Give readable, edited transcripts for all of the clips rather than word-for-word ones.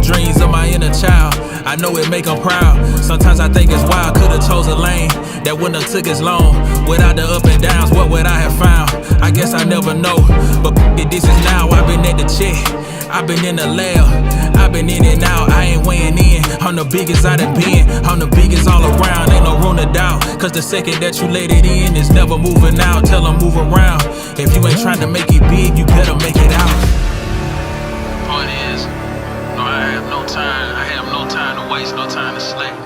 dreams of my inner child. I know it make them proud. Sometimes I think it's wild. Could've chose a lane that wouldn't have took as long. Without the up and downs, what would I have found? I guess I never know, but this is now. I've been at the check, I've been in the lab, I've been in and out, I ain't weighing in. I'm the biggest I done been, I'm the biggest all around. Ain't no room to doubt, cause the second that you let it in, it's never moving out. Tell them move around. If you ain't trying to make it big, you better make it out. Point is, no, I have no time. I have no time to waste, no time to slack.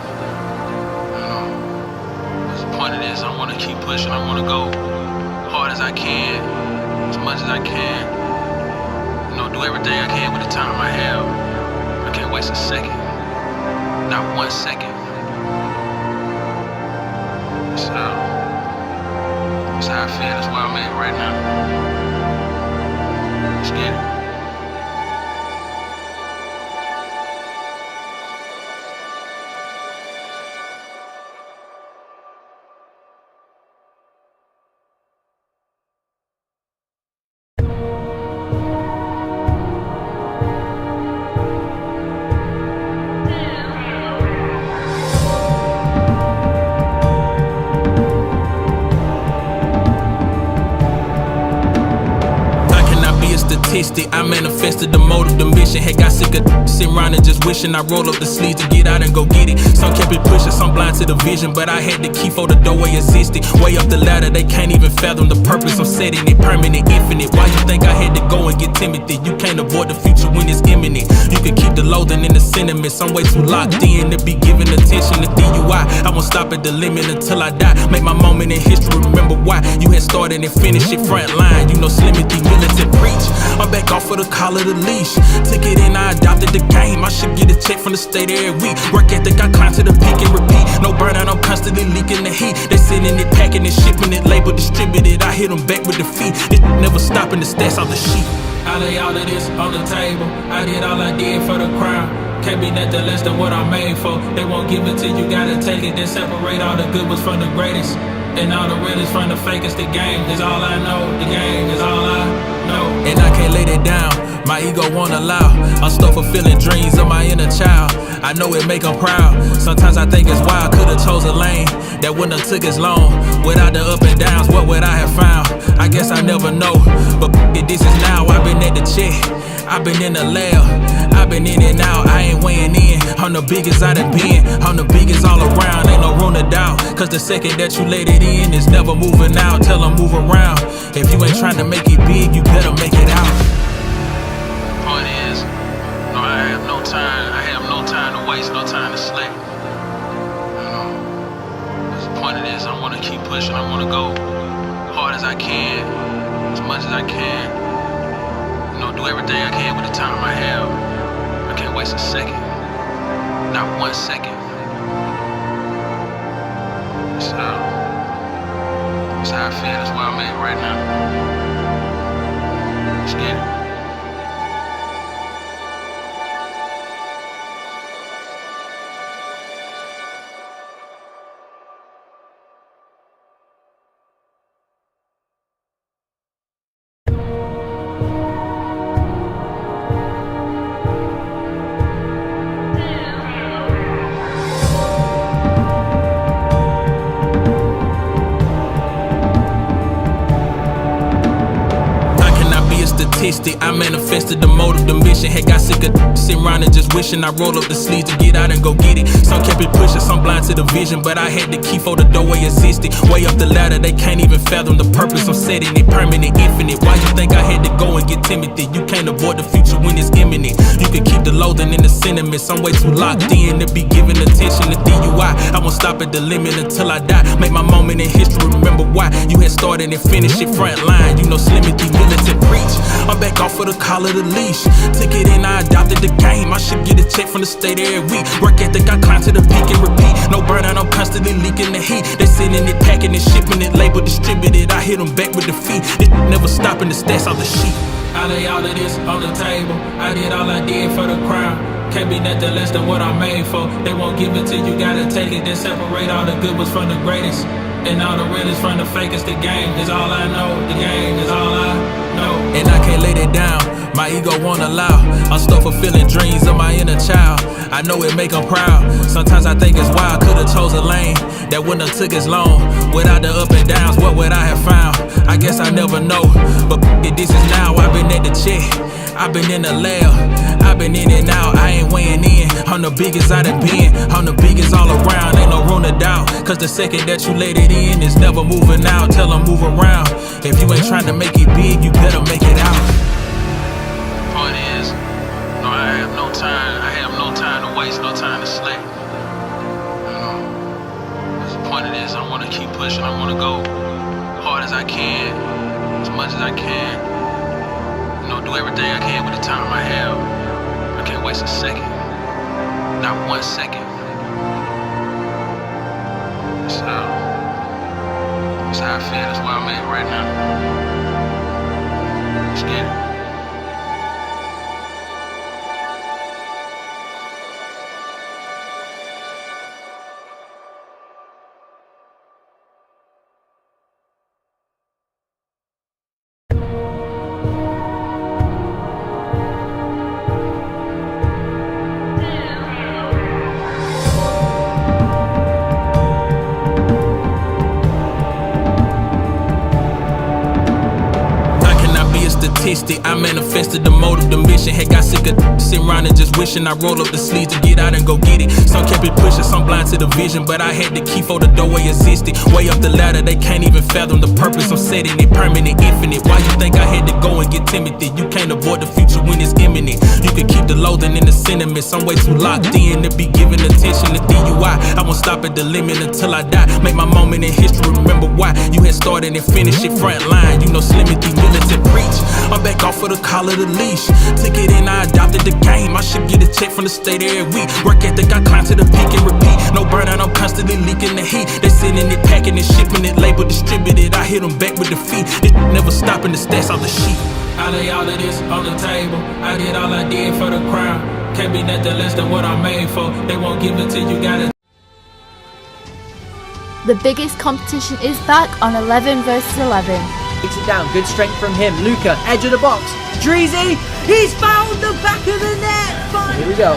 The point of this, I wanna keep pushing. I wanna go hard as I can, as much as I can. Do everything I can with the time I have. I can't waste a second, not 1 second. So that's how I feel. That's where I'm at right now. Let's get it. I manifested the motive, the mission. Had got sick of sitting around and just wishing I roll up the sleeves to get out and go get it. Some kept it pushing, some blind to the vision, but I had the key for the doorway existed. Way up the ladder, they can't even fathom the purpose. I'm setting it permanent, infinite. Why you think I had to go and get Timothy? You can't avoid the future when it's imminent. You can keep the loathing in the sentiment. Some way too locked in to be giving attention to DUI. I won't stop at the limit until I die. Make my moment in history, remember why you had started and finished it front line. You know Slimothy, militant preach. I'm back off of the call of the leash. Took it in, I adopted the game. I should get a check from the state every week. Work ethic, I climb to the peak and repeat. No burnout, I'm constantly leaking the heat. They sending it, packing it, shipping it, label distributed. I hit them back with defeat. It never stopping the stats off the sheet. I lay all of this on the table. I did all I did for the crown. Can't be nothing less than what I'm made for. They won't give it to you, gotta take it. Then separate all the good ones from the greatest, and all the realest from the fakest. The game is all I know. The game is all I know. And I can't let it down. My ego won't allow. I'm still fulfilling dreams of my inner child. I know it make them proud. Sometimes I think it's wild. Could've chose a lane that wouldn't have took as long. Without the up and downs, what would I have found? I guess I never know, but this is now. I've been at the check, I've been in the lab, I've been in and out, I ain't weighing in. I'm the biggest I done been, I'm the biggest all around. Ain't no room to doubt, cause the second that you let it in, it's never moving out. Tell them move around. If you ain't trying to make it big, you better make it out. Point is, no, I have no time. I have no time to waste, no time to slack. The point of this, I wanna keep pushing. I wanna go hard as I can, as much as I can. Do everything I can with the time I have. I can't waste a second, not 1 second. So that's how I feel. That's where I'm at right now. Let's get it. I manifested the motive, the mission. Had got sick of sitting around and just wishing I roll up the sleeves to get out and go get it. Some kept it pushing, some blind to the vision, but I had the key for the doorway existed. Way up the ladder, they can't even fathom the purpose. I'm setting it permanent, infinite. Why you think I had to go and get Timothy? You can't avoid the future when it's imminent. You can keep the loathing in the sentiment. Some way too locked in to be giving attention to DUI. I won't stop at the limit until I die. Make my moment in history, remember why you had started and finished it front line. You know Slimothy, militant preach. I'm back off of the call of the leash. Took it in, I adopted the game. I should get a check from the state every week. Work ethic, I climb to the peak and repeat. No burnout, I'm constantly leaking the heat. They sending it, packing it, shipping it, label distributed. I hit them back with defeat. It never stopping the stats off the sheet. I lay all of this on the table. I did all I did for the crown. Can't be nothing less than what I'm made for. They won't give it to you, gotta take it. Then separate all the good ones from the greatest, and all the realest from the fakest. The game is all I know. The game is all I know. And I can't let it down. My ego won't allow. I'm still fulfilling dreams of my inner child. I know it make them proud. Sometimes I think it's wild, could've chose a lane that wouldn't have took as long. Without the up and downs, what would I have found? I guess I never know, but this is now. I've been at the check, I've been in the lab, I've been in and out, I ain't weighing in. I'm the biggest I done been, I'm the biggest all around, ain't no room to doubt. Cause the second that you let it in, it's never moving out. Tell them move around, if you ain't trying to make it big, you better make it out. Point is, no, I have no time to waste, no time to slack. The point of this, I wanna keep pushing, I wanna go hard as I can, as much as I can. Do everything I can with the time I have. I can't waste a second, not 1 second. So, that's how I feel, that's where I'm at right now. Let's get it. I manifested the motive, the mission. Had got sick of sitting around and just wishing I roll up the sleeves to get out and go get it. Some kept it pushing, some blind to the vision, but I had the key for the doorway existed. Way up the ladder, they can't even fathom the purpose. I'm setting it permanent, infinite. Why you think I had to go and get timid? You can't avoid the future when it's imminent. You can keep the loathing in the sentiments. I'm way too locked in to be giving attention to DUI. I won't stop at the limit until I die. Make my moment in history, remember why you had started and finished it front line. You know Slimmy D militant preach. I'm back off of the collar, the leash. Took it in, I adopted the game. I should get a check from the state every week. Work ethic, I climb to the peak and repeat. No burnout, I'm constantly leaking the heat. They sending it, packing it, shipping it, label distributed. I hit them back with defeat. It never stopping the stats off the sheet. I lay all of this on the table. I did all I did for the crown. Can't be nothing less than what I'm made for. They won't give it till you got it. The biggest competition is back on 11 versus 11. Takes it down, good strength from him. Luca, edge of the box. Dreezy, he's found the back of the net. Fine. Here we go.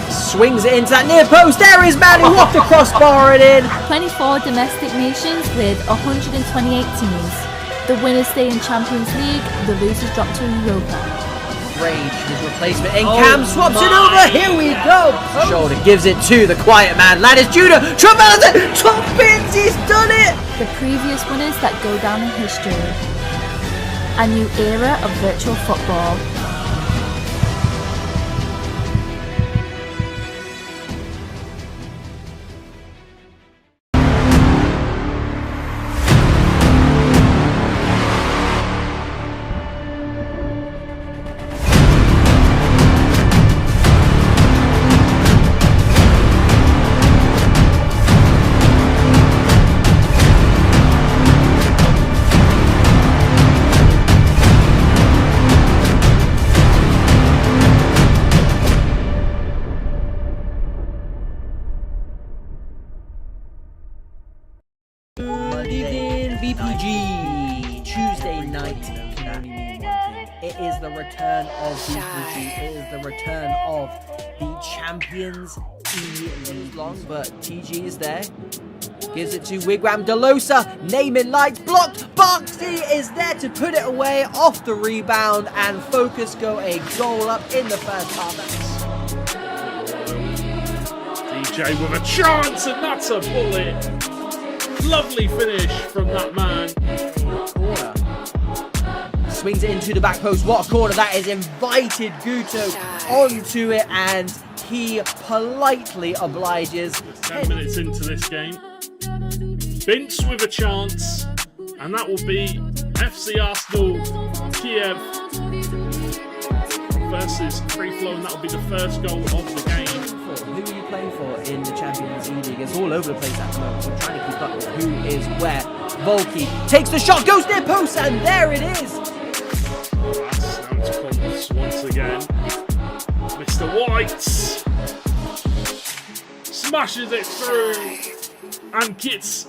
Swings it into that near post. There is Manu off the crossbar and in. 24 domestic nations with 128 teams. The winners stay in Champions League, the losers drop to Europa. Rage, his replacement, and Cam swaps it over. Here we go. Shoulder gives it to the quiet man. Ladis Judah, Travelton, top bins, he's done it. The previous winners that go down in history. A new era of virtual football. BPG Tuesday night can only mean one thing. It is the return of BPG. It is the return of the Champions League long, but TG is there. Gives it to Wigwam Delosa. Naming lights blocked. Boxy is there to put it away off the rebound, and Focus go a goal up in the first half. DJ with a chance, and that's a bullet. Lovely finish from that man. Corner. Swings it into the back post. What a corner that is. Invited Guto onto it, and he politely obliges. 10 minutes into this game. Vince with a chance, and that will be FC Arsenal Kiev versus free flow, and that will be the first goal of the game. Who are you playing for in the Champions League? It's all over the place at the moment, so I'm trying to keep up with who is where. Volky takes the shot, goes near post, and there it is. That's Combs once again. Mr. White smashes it through and gets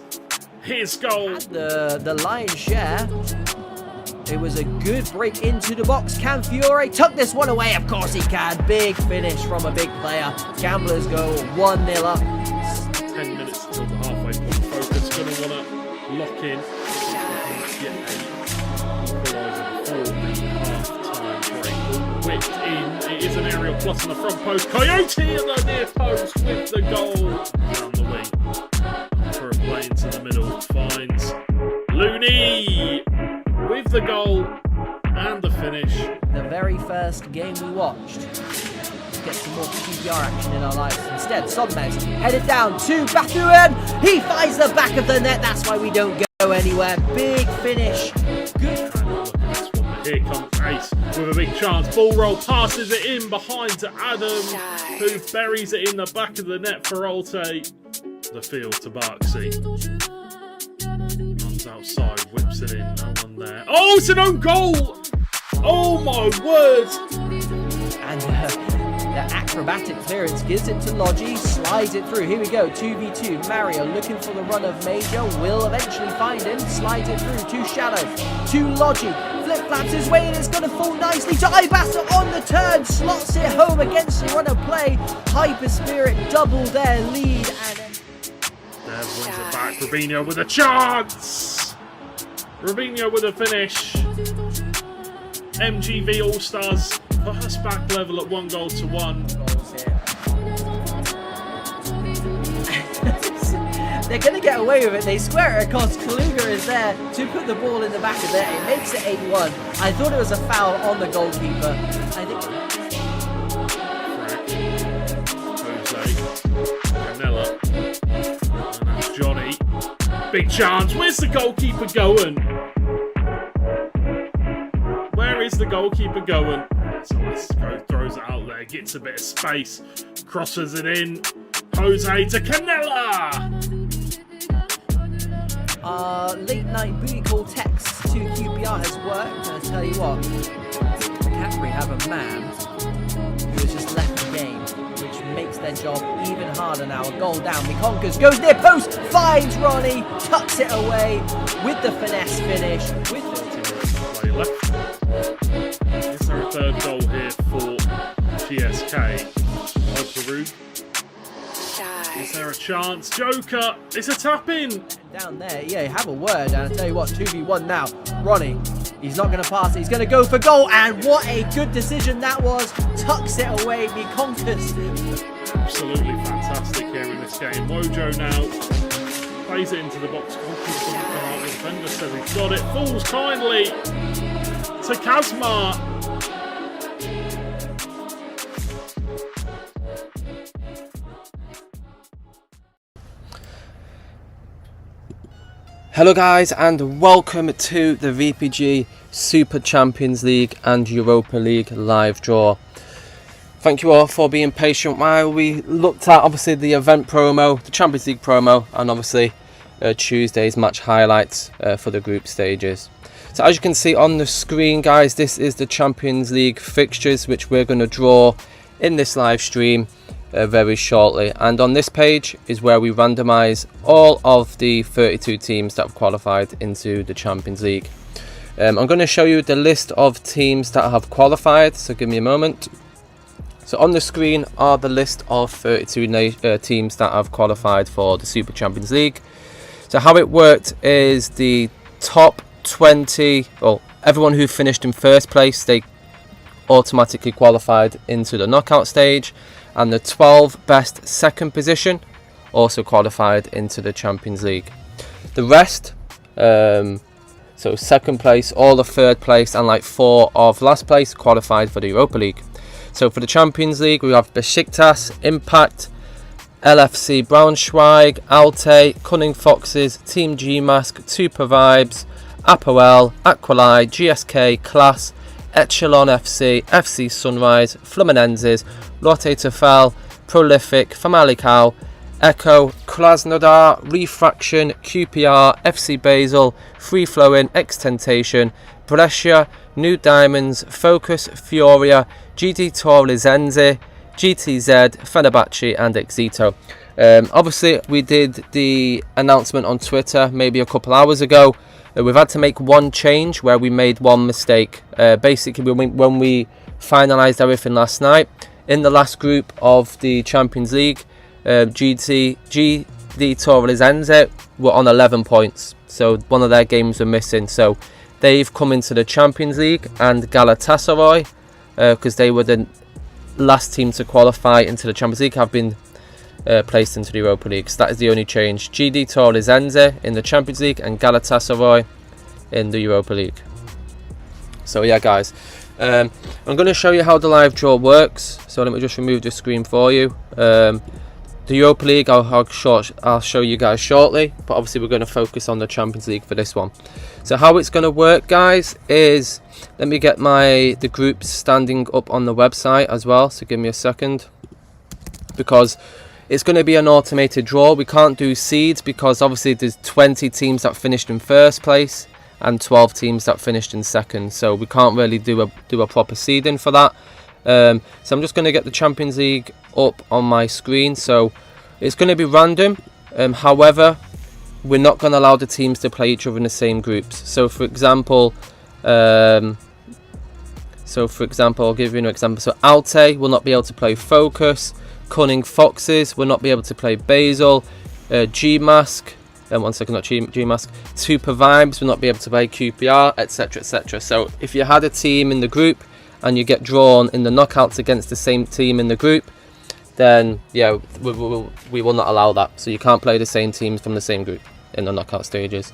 his goal. The lion's share It was a good break into the box. Can Fiore tuck this one away? Of course he can. Big finish from a big player. Gamblers go 1-0 up. 10 minutes till the halfway point. Focus going to want to lock in. Get a equaliser before the half-time break. Whipped in. It is an aerial plus on the front post. Coyote at the near post with the goal. Down the wing. For a play into the middle. Finds Looney with the goal and the finish. The very first game we watched. Let's get some more QPR action in our lives. Instead, Sodmes headed down to Batuan. He finds the back of the net. That's why we don't go anywhere. Big finish. Good. Here comes Ace with a big chance. Ball roll, passes it in behind to Adam, who buries it in the back of the net for Alte. The field to Barksy. Runs outside, whips it in, no one there. Oh, it's an own goal! Oh my word! And the acrobatic clearance gives it to Logi, slides it through. Here we go, 2v2. Mario looking for the run of Major, will eventually find him, slides it through to Shadow, to Logi. Flip flaps his way and it's going to fall nicely to Ibasa on the turn, slots it home against the run of play. Hyper Spirit double their lead and there wins it back. Robinho with a chance. Robinho with a finish. MGV All Stars first back level at 1-1. They're going to get away with it. They square it across. Kaluga is there to put the ball in the back of there. It makes it 8-1. I thought it was a foul on the goalkeeper. I think. Canella. And that's Johnny. Big chance. Where's the goalkeeper going? Where is the goalkeeper going? So throws it out there. Gets a bit of space. Crosses it in. Jose to Canella. Late night booty call text to QPR has worked. And I tell you what, Cadbury have a man who has just left the game, which makes their job even harder now. A goal down, Mikonkas goes near post, finds Ronnie, tucks it away with the finesse finish. With play left. Is there a third goal here for GSK? Peru. Is there a chance? Joker, it's a tap in. Down there, yeah, have a word. And I tell you what, 2v1 now. Ronnie, he's not going to pass it. He's going to go for goal. And what a good decision that was. Tucks it away. Mikonkas. Absolutely fantastic here in this game. Wojo now plays it into the box. The defender says he's got it. Falls kindly to Kazma. Hello guys and welcome to the VPG Super Champions League and Europa League live draw. Thank you all for being patient while we looked at obviously the event promo, the Champions League promo, and obviously Tuesday's match highlights for the group stages. So as you can see on the screen guys, this is the Champions League fixtures which we're going to draw in this live stream very shortly, and on this page is where we randomize all of the 32 teams that have qualified into the Champions League. I'm going to show you the list of teams that have qualified, so give me a moment. So on the screen are the list of 32 teams that have qualified for the Super Champions League. So how it worked is the top 20, well, everyone who finished in first place, they automatically qualified into the knockout stage, and the 12 best second position also qualified into the Champions League. The rest, so second place, all of third place, and like 4 of last place qualified for the Europa League. So for the Champions League, we have Besiktas, Impact, LFC Braunschweig, Alte, Cunning Foxes, Team G-Mask, Super Vibes, Apoel, Aqualai, GSK, Class, Echelon FC, FC Sunrise, Fluminenses, Lotte Tefel, Prolific, Famalicão, Echo, Krasnodar, Refraction, QPR, FC Basel, Free Flowing, Extentation, Brescia, New Diamonds, Focus, Fioria, GT Tor Lizenze, GTZ, Fenerbahce and Exito. Obviously we did the announcement on Twitter maybe a couple hours ago We've had to make one change where we made one mistake. Basically, when we finalised everything last night, in the last group of the Champions League, GD Torres were on 11 points. So one of their games were missing. So they've come into the Champions League, and Galatasaray, because they were the last team to qualify into the Champions League, have been placed into the Europa League. So that is the only change. GD Torres in the Champions League and Galatasaray in the Europa League. So yeah, guys, I'm going to show you how the live draw works. So let me just remove the screen for you. The Europa League I'll show you guys shortly, but obviously we're going to focus on the Champions League for this one. So how it's going to work, guys, is, let me get the groups standing up on the website as well, so give me a second, because it's going to be an automated draw. We can't do seeds because obviously there's 20 teams that finished in first place and 12 teams that finished in second, so we can't really do a proper seeding for that. So I'm just going to get the Champions League up on my screen. So it's going to be random. However, we're not going to allow the teams to play each other in the same groups. So for example, I'll give you an example. So Alte will not be able to play Focus. Cunning Foxes will not be able to play Basel. G-Mask, one second, not G-Mask. Super Vibes will not be able to play QPR, etc, etc. So if you had a team in the group and you get drawn in the knockouts against the same team in the group, then yeah, we will not allow that. So you can't play the same teams from the same group in the knockout stages.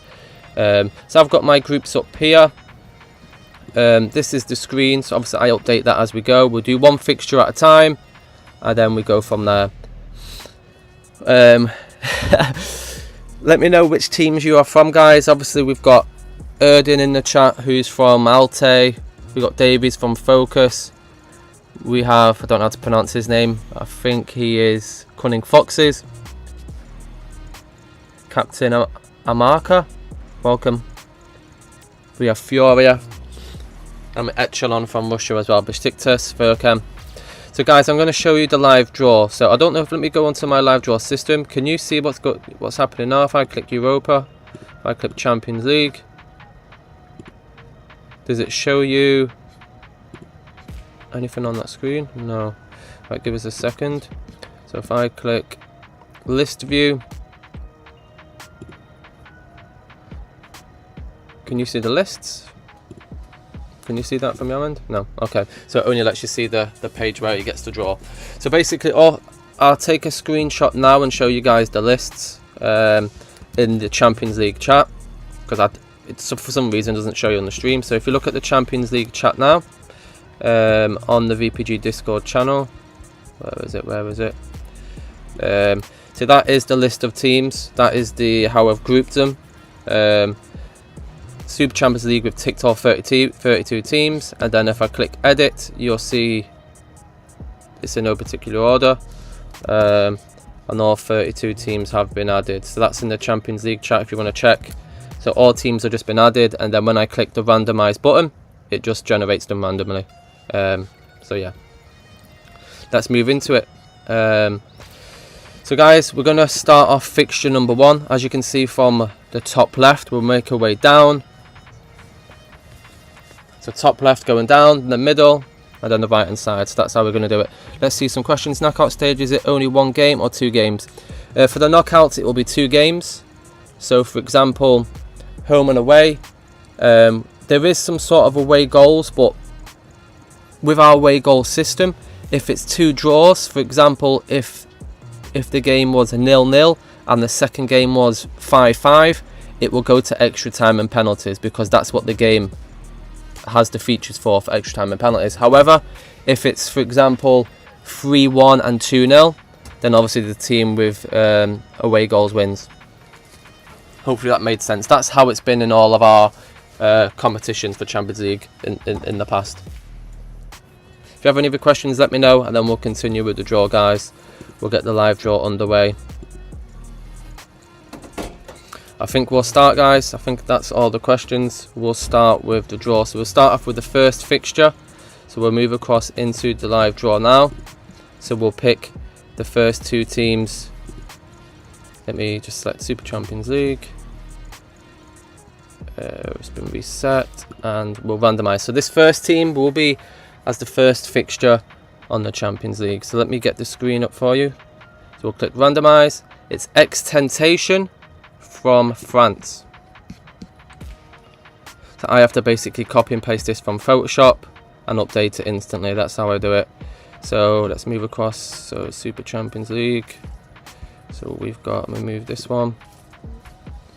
So I've got my groups up here. This is the screen, so obviously I update that as we go. We'll do one fixture at a time, and then we go from there. Let me know which teams you are from, guys. Obviously we've got Erdin in the chat, who's from Alte. We've got Davies from Focus. We have, I don't know how to pronounce his name, I think he is Cunning Foxes. Captain Amarka, welcome. We have Fioria. I'm Echelon from Russia as well, Besiktas, Furkem. So guys, I'm going to show you the live draw. So I don't know if, let me go onto my live draw system. Can you see what's happening now? If I click Europa, if I click Champions League, does it show you anything on that screen? No. Right, give us a second. So if I click list view, can you see the lists? Can you see that from your end? No. Okay. So it only lets you see the page where it gets to draw. So basically, I'll take a screenshot now and show you guys the lists in the Champions League chat, because it's for some reason doesn't show you on the stream. So if you look at the Champions League chat now, on the VPG Discord channel, where is it? So that is the list of teams. That is how I've grouped them. Super Champions League, we've ticked all 32 teams, and then if I click edit, you'll see it's in no particular order, and all 32 teams have been added. So that's in the Champions League chat if you want to check. So all teams have just been added, and then when I click the randomize button, it just generates them randomly. So yeah, let's move into it. So guys, we're going to start off fixture number 1. As you can see from the top left, we'll make our way down. So top left going down, the middle, and then the right hand side. So that's how we're going to do it. Let's see some questions. Knockout stage, is it only 1 game or 2 games? For the knockouts, it will be 2 games. So for example, home and away. There is some sort of away goals, but with our away goal system, if it's 2 draws, for example, if the game was a 0-0 and the second game was 5-5, it will go to extra time and penalties, because that's what the game has the features for extra time and penalties. However, if it's, for example, 3-1 and 2-0, then obviously the team with away goals wins. Hopefully that made sense. That's how it's been in all of our competitions for Champions League in the past. If you have any other questions, let me know, and then we'll continue with the draw, guys. We'll get the live draw underway. I think we'll start, guys. I think that's all the questions. We'll start with the draw. So we'll start off with the first fixture. So we'll move across into the live draw now. So we'll pick the first 2 teams. Let me just select Super Champions League. It's been reset and we'll randomise. So this first team will be as the first fixture on the Champions League. So let me get the screen up for you. So we'll click randomise. It's X-Tentation from France. So I have to basically copy and paste this from Photoshop and update it instantly. That's how I do it. So let's move across. So Super Champions League. So we've got, let me move this one.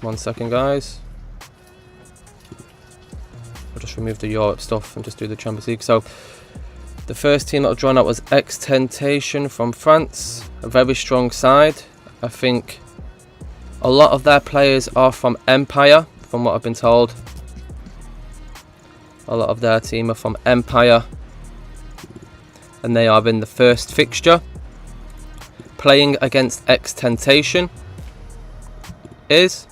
1 second, guys. I'll just remove the Europe stuff and just do the Champions League. So the first team that was drawn out was X-Tentation from France. A very strong side. I think a lot of their players are from Empire, from what I've been told. A lot of their team are from Empire. And they are in the first fixture. Playing against X-Tentation is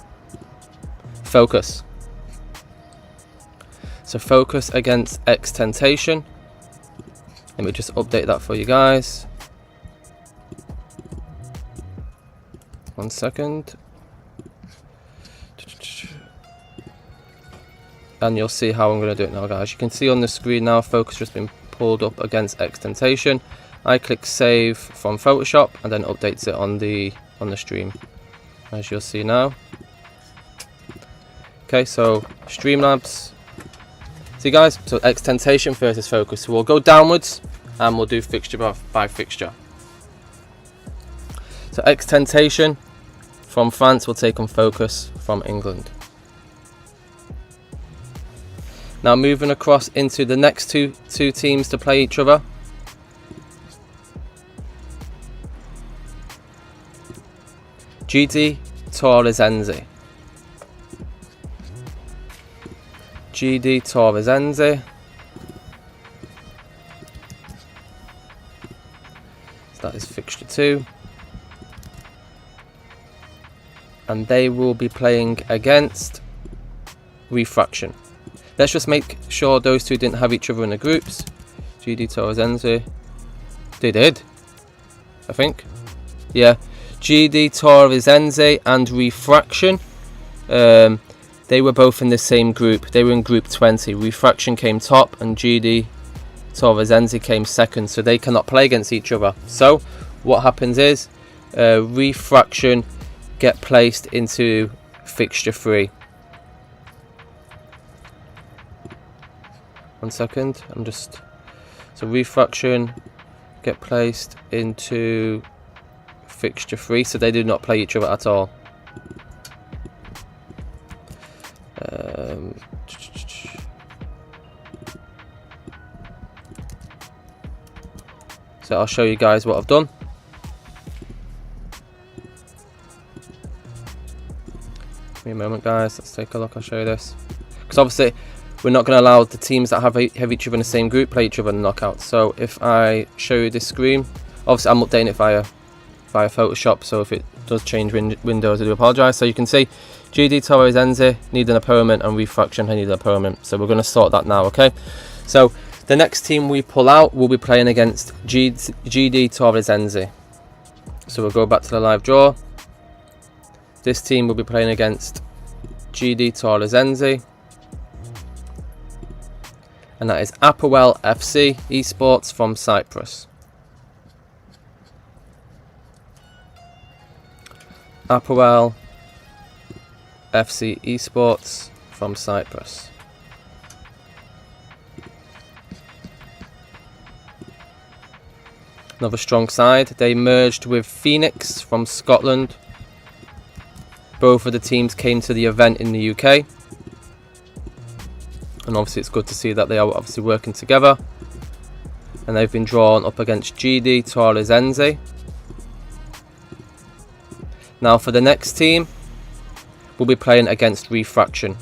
Focus. So Focus against X-Tentation. Let me just update that for you guys. 1 second. And you'll see how I'm going to do it now, guys. You can see on the screen now, Focus just been pulled up against X-Tentation. I click save from Photoshop and then updates it on the stream, as you'll see now. Okay, so Streamlabs. See, guys, so X-Tentation versus Focus. So we'll go downwards and we'll do fixture by fixture. So X-Tentation from France will take on Focus from England. Now moving across into the next two teams to play each other. GD Torresense. GD Torresense. So that is fixture 2. And they will be playing against Refraction. Let's just make sure those two didn't have each other in the groups. GD Torresense. They did, I think. Yeah. GD Torresense and Refraction. They were both in the same group. They were in group 20. Refraction came top and GD Torresense came second. So they cannot play against each other. So what happens is Refraction get placed into fixture 3. 1 second. So Refraction get placed into fixture 3, so they do not play each other at all. So I'll show you guys what I've done. Give me a moment, guys. Let's take a look. I'll show you this. Because obviously we're not going to allow the teams that have each other in the same group play each other in the knockouts. So if I show you this screen, obviously I'm updating it via Photoshop, so if it does change windows, I do apologise. So you can see GD Torresense need an opponent and Refraction need an opponent. So we're going to sort that now, okay? So the next team we pull out will be playing against GD Torresense. So we'll go back to the live draw. This team will be playing against GD Torresense. And that is Home FC Esports from Cyprus. Home FC Esports from Cyprus. Another strong side. They merged with Phoenix from Scotland. Both of the teams came to the event in the UK. And obviously it's good to see that they are obviously working together. And they've been drawn up against GD Torresense. Now for the next team, we'll be playing against Refraction.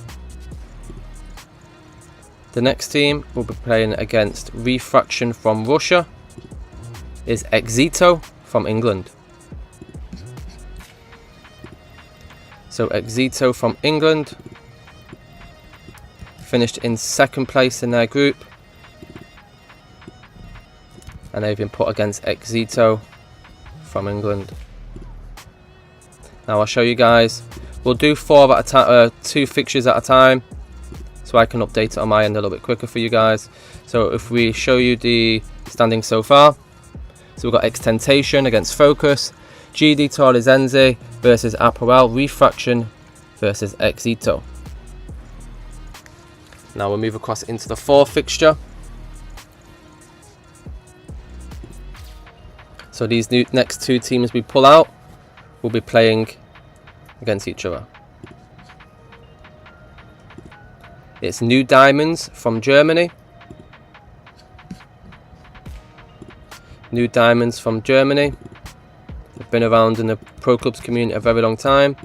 The next team will be playing against Refraction from Russia. Is Exito from England. So Exito from England finished in second place in their group, and they've been put against Exito from England. Now I'll show you guys. We'll do 4 at a time, 2 fixtures at a time. so I can update it on my end a little bit quicker for you guys. So if we show you the standings so far, so we've got Extentation against Focus, GD Torrizenzi versus Apoel, Refraction versus Exito. Now we'll move across into the fourth fixture. So these next two teams we pull out will be playing against each other. It's New Diamonds from Germany. New Diamonds from Germany. They've been around in the pro clubs community a very long time.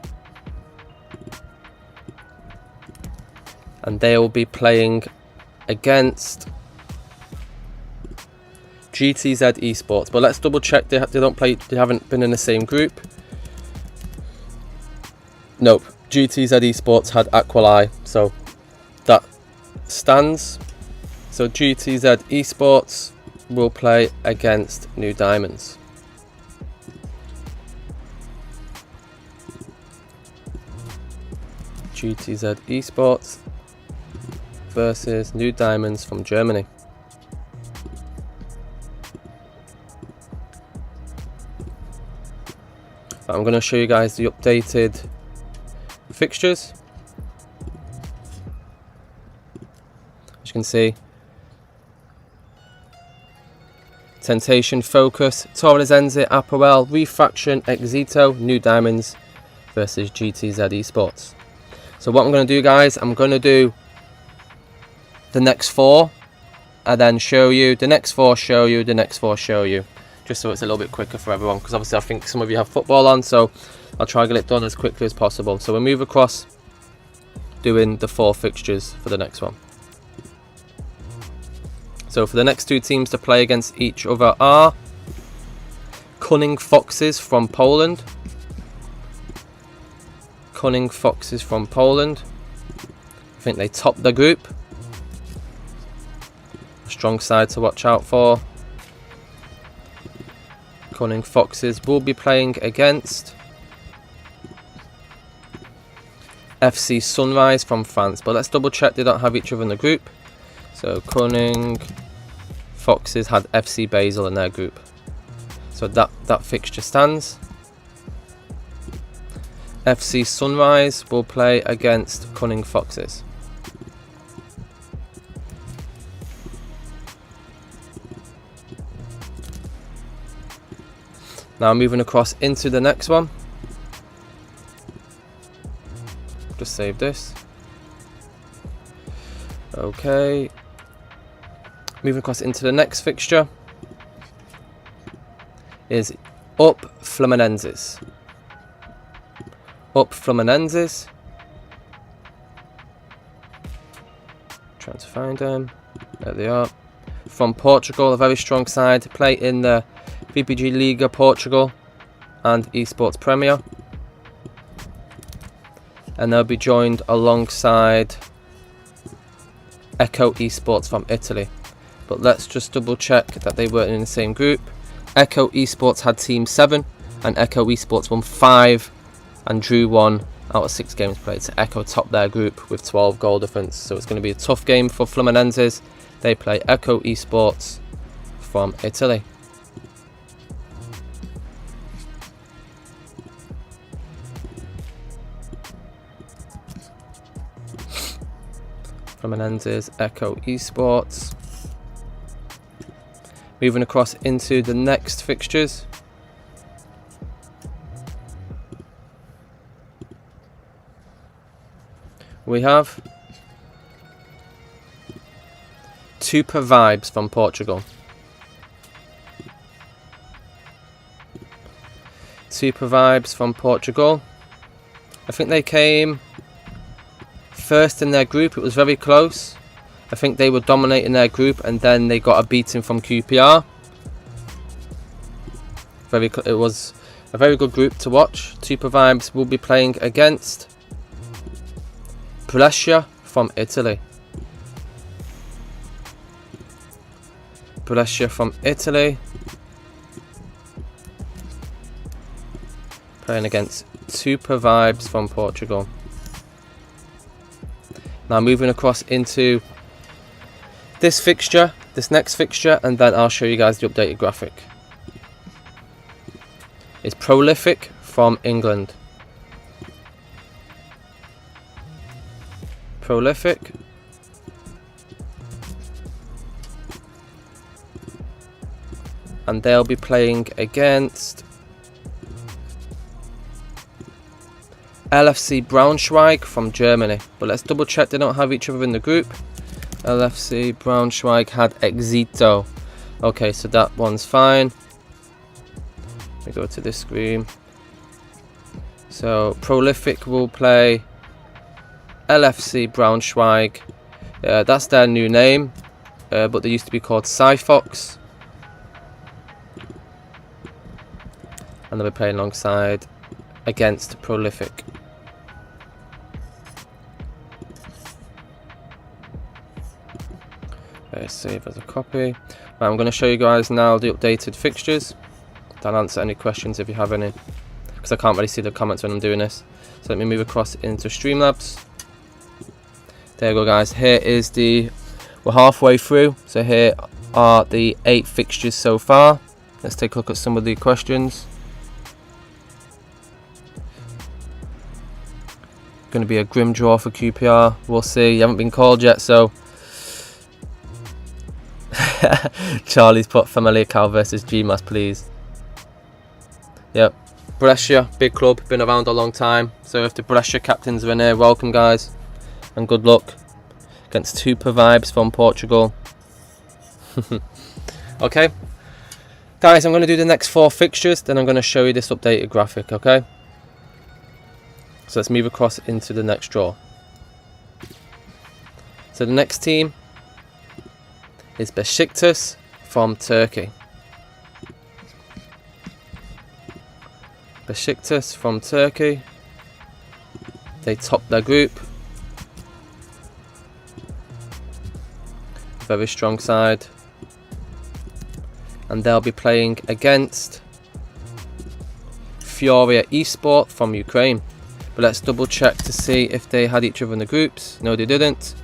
And they will be playing against GTZ Esports. But let's double check they haven't been in the same group. Nope, GTZ Esports had Aqualai, so that stands. So GTZ Esports will play against New Diamonds. GTZ Esports versus New Diamonds from Germany. I'm going to show you guys the updated fixtures. As you can see, Temptation, Focus, Torrizenzi, Apoel, Refraction, Exito, New Diamonds versus GTZ Esports. So what I'm going to do, guys, I'm going to do the next four and then show you the next four, show you the next four, show you, just so it's a little bit quicker for everyone, because obviously I think some of you have football on, so I'll try to get it done as quickly as possible. So we'll move across doing the four fixtures for the next one. So for the next two teams to play against each other are Cunning Foxes from Poland. Cunning Foxes from Poland. I think they topped the group. A strong side to watch out for. Cunning Foxes will be playing against FC Sunrise from France, but let's double check they don't have each other in the group. So Cunning Foxes had FC Basel in their group, so that fixture stands. FC Sunrise will play against Cunning Foxes. Now moving across into the next one. Just save this. Okay. Moving across into the next fixture is Up Fluminenses. Up Fluminenses. Trying to find them. There they are. From Portugal, a very strong side. Play in the VPG Liga Portugal and Esports Premier. And they'll be joined alongside Echo Esports from Italy. But let's just double check that they weren't in the same group. Echo Esports had Team 7 and Echo Esports won 5 and drew 1 out of 6 games played. So Echo topped their group with 12 goal difference. So it's going to be a tough game for Fluminenses. They play Echo Esports from Italy. Fluminenses, Echo Esports. Moving across into the next fixtures. We have Super Vibes from Portugal. Super Vibes from Portugal. I think they came first in their group. It was very close. I think they were dominating their group and then they got a beating from QPR. It was a very good group to watch. Super Vibes will be playing against Brescia from Italy. Brescia from Italy. Playing against Super Vibes from Portugal. Now moving across into this fixture, this next fixture, and then I'll show you guys the updated graphic. It's Prolific from England. Prolific. And they'll be playing against LFC Braunschweig from Germany. But let's double check they don't have each other in the group. LFC Braunschweig had Exito. Okay, so that one's fine. Let me go to this screen. So Prolific will play LFC Braunschweig. That's their new name, but they used to be called Cyfox. And they'll be playing alongside against Prolific. Save as a copy. Right, I'm going to show you guys now the updated fixtures. I'll answer any questions if you have any, because I can't really see the comments when I'm doing this. So let me move across into Streamlabs. There you go, guys. Here is we're halfway through, so here are the 8 fixtures so far. Let's take a look at some of the questions. Going to be a grim draw for QPR. We'll see. You haven't been called yet, so Charlie's put Famalicão versus GMAS, please. Yep, Brescia, big club, been around a long time. So if the Brescia captains are in here, welcome guys, and good luck against Super Vibes from Portugal. Okay, guys, I'm going to do the next 4 fixtures, then I'm going to show you this updated graphic. Okay, so let's move across into the next draw. So the next team is Besiktas from Turkey. Besiktas from Turkey. They top their group. Very strong side. And they'll be playing against Europa Esports from Ukraine. But let's double check to see if they had each other in the groups. No, they didn't.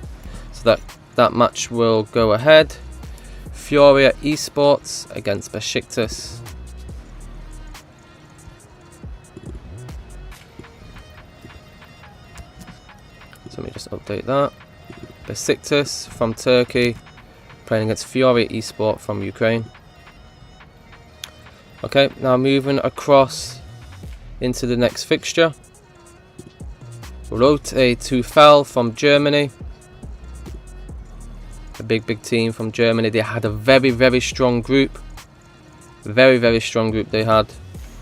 So that match will go ahead. Europa Esports against Besiktas. So let me just update that. Besiktas from Turkey playing against Europa Esports from Ukraine. Okay, now moving across into the next fixture. Rote Tufel from Germany. A big team from Germany. They had a very strong group. Very strong group they had.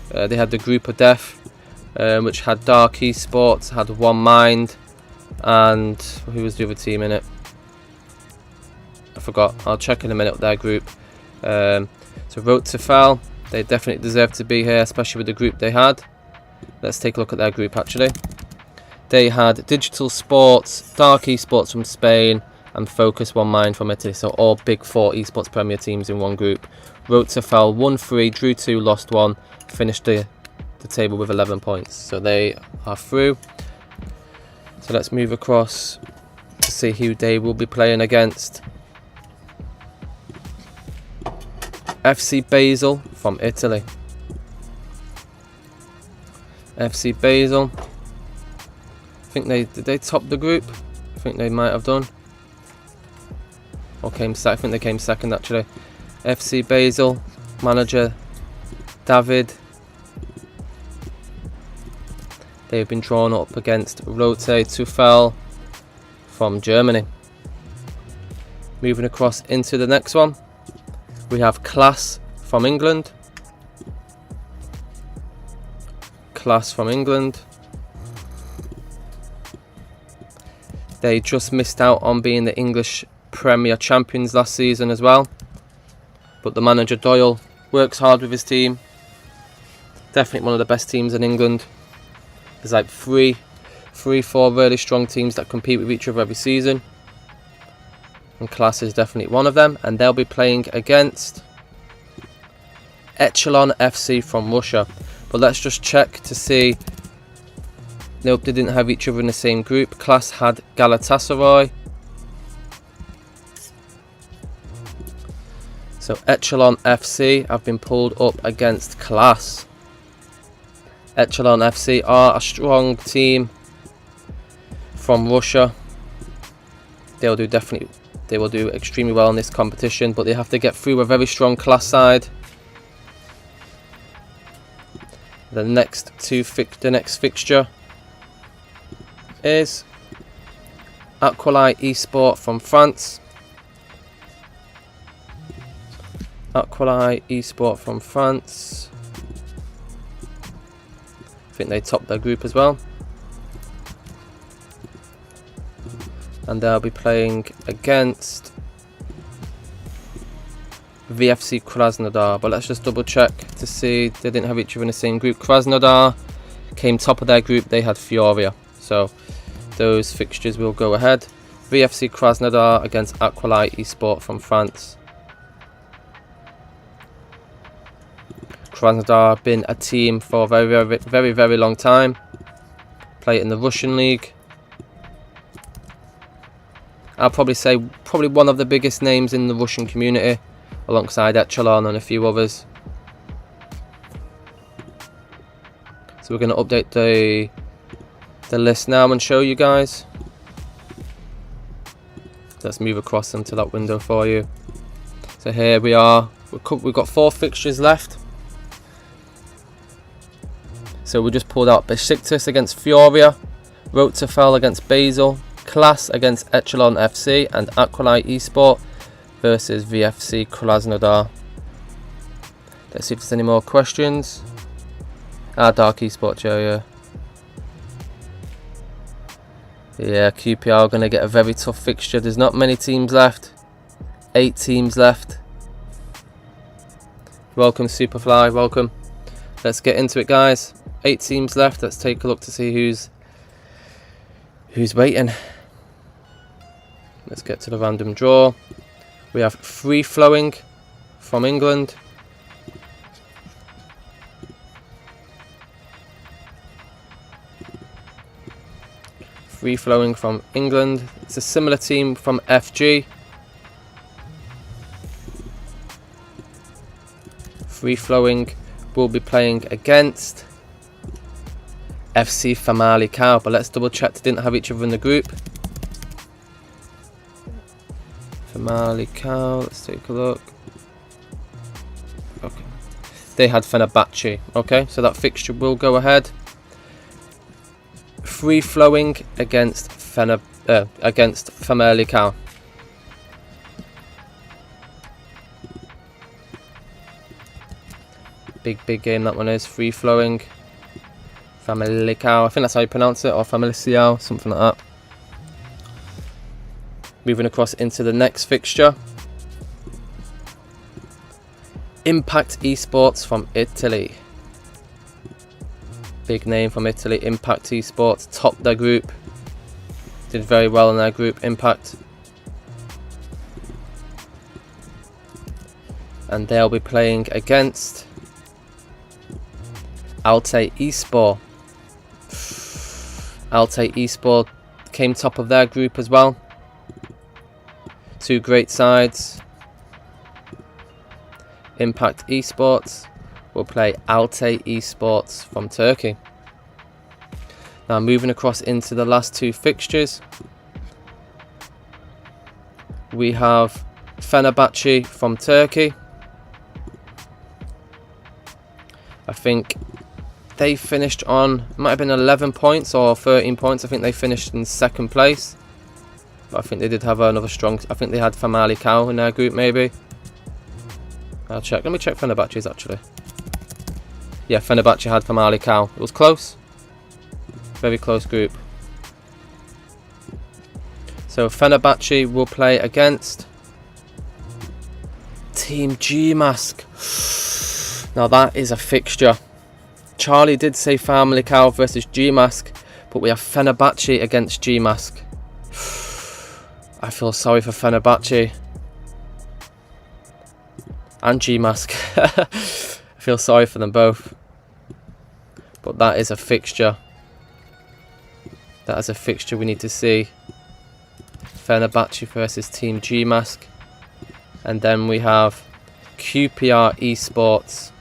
They had the group of death, which had Dark Esports, had One Mind, and who was the other team in it? I forgot. I'll check in a minute with their group. So Rote Tufel, they definitely deserve to be here, especially with the group they had. Let's take a look at their group actually. They had Digital Sports, Dark Esports from Spain, and Focus One Mind from Italy. So all big 4 esports premier teams in one group. Rote Tufel won 3, drew 2, lost 1, finished the table with 11 points. So they are through. So let's move across to see who they will be playing against. FC Basel from Italy. FC Basel. I think did they top the group? I think they might have done. Or came second. I think they came second actually. FC Basel manager David. They've been drawn up against Rote Tufel from Germany. Moving across into the next one, we have Class from England. Class from England. They just missed out on being the English Premier Champions last season as well. But the manager Doyle works hard with his team. Definitely one of the best teams in England. There's like 4 really strong teams that compete with each other every season. And Class is definitely one of them. And they'll be playing against Echelon FC from Russia. But let's just check to see Nope, they didn't have each other in the same group. Class had Galatasaray. So Echelon FC have been pulled up against Class. Echelon FC are a strong team from Russia. They will do extremely well in this competition, but they have to get through a very strong Class side. The next fixture is Aqualite Esports from France. Aqualite Esports from France. I think they topped their group as well. And they'll be playing against VFC Krasnodar, but let's just double check to see they didn't have each other in the same group. Krasnodar came top of their group, they had Fioria, so those fixtures will go ahead. VFC Krasnodar against Aqualite Esports from France. Krasnodar have been a team for a very long time. Play in the Russian league. I'll probably say one of the biggest names in the Russian community, alongside Echelon and a few others. So we're going to update the list now and show you guys. Let's move across into that window for you. So here we are. We've got 4 fixtures left. So we just pulled out Besiktas against Fioria, Rotafel against Basel, Class against Echelon FC, and Aqualite Esports versus VFC Krasnodar. Let's see if there's any more questions. Dark Esports, yeah. Yeah, QPR are going to get a very tough fixture. There's not many teams left. 8 teams left. Welcome, Superfly, welcome. Let's get into it, guys. 8 teams left. Let's take a look to see who's waiting. Let's get to the random draw. We have Free Flowing from England. Free Flowing from England. It's a similar team from FG. Free Flowing will be playing against FC Famalicão, but let's double check they didn't have each other in the group. Famalicão, let's take a look. Okay, they had Fenerbahce. Okay, so that fixture will go ahead. Free Flowing against Famalicão. Big game that one is. Free Flowing Famalicão, I think that's how you pronounce it, or Famalicão, something like that. Moving across into the next fixture. Impact Esports from Italy. Big name from Italy. Impact Esports topped their group. Did very well in their group, Impact. And they'll be playing against Altay Esports. Altay Esports came top of their group as well. 2 great sides. Impact Esports will play Altay Esports from Turkey. Now moving across into the last 2 fixtures. We have Fenerbahce from Turkey. I think they finished on, it might have been 11 points or 13 points. I think they finished in 2nd place. But I think they did have another strong, I think they had Famalicão in their group maybe. I'll check, let me check Fenerbahce's actually. Yeah, Fenerbahce had Famalicão. It was close. Very close group. So Fenerbahce will play against Team G-Mask. Now that is a fixture. Charlie did say Famalicão versus G-Mask, but we have Fenerbahce against G-Mask. I feel sorry for Fenerbahce and G-Mask. I feel sorry for them both. But that is a fixture. That is a fixture we need to see. Fenerbahce versus Team GMask. And then we have QPR Esports.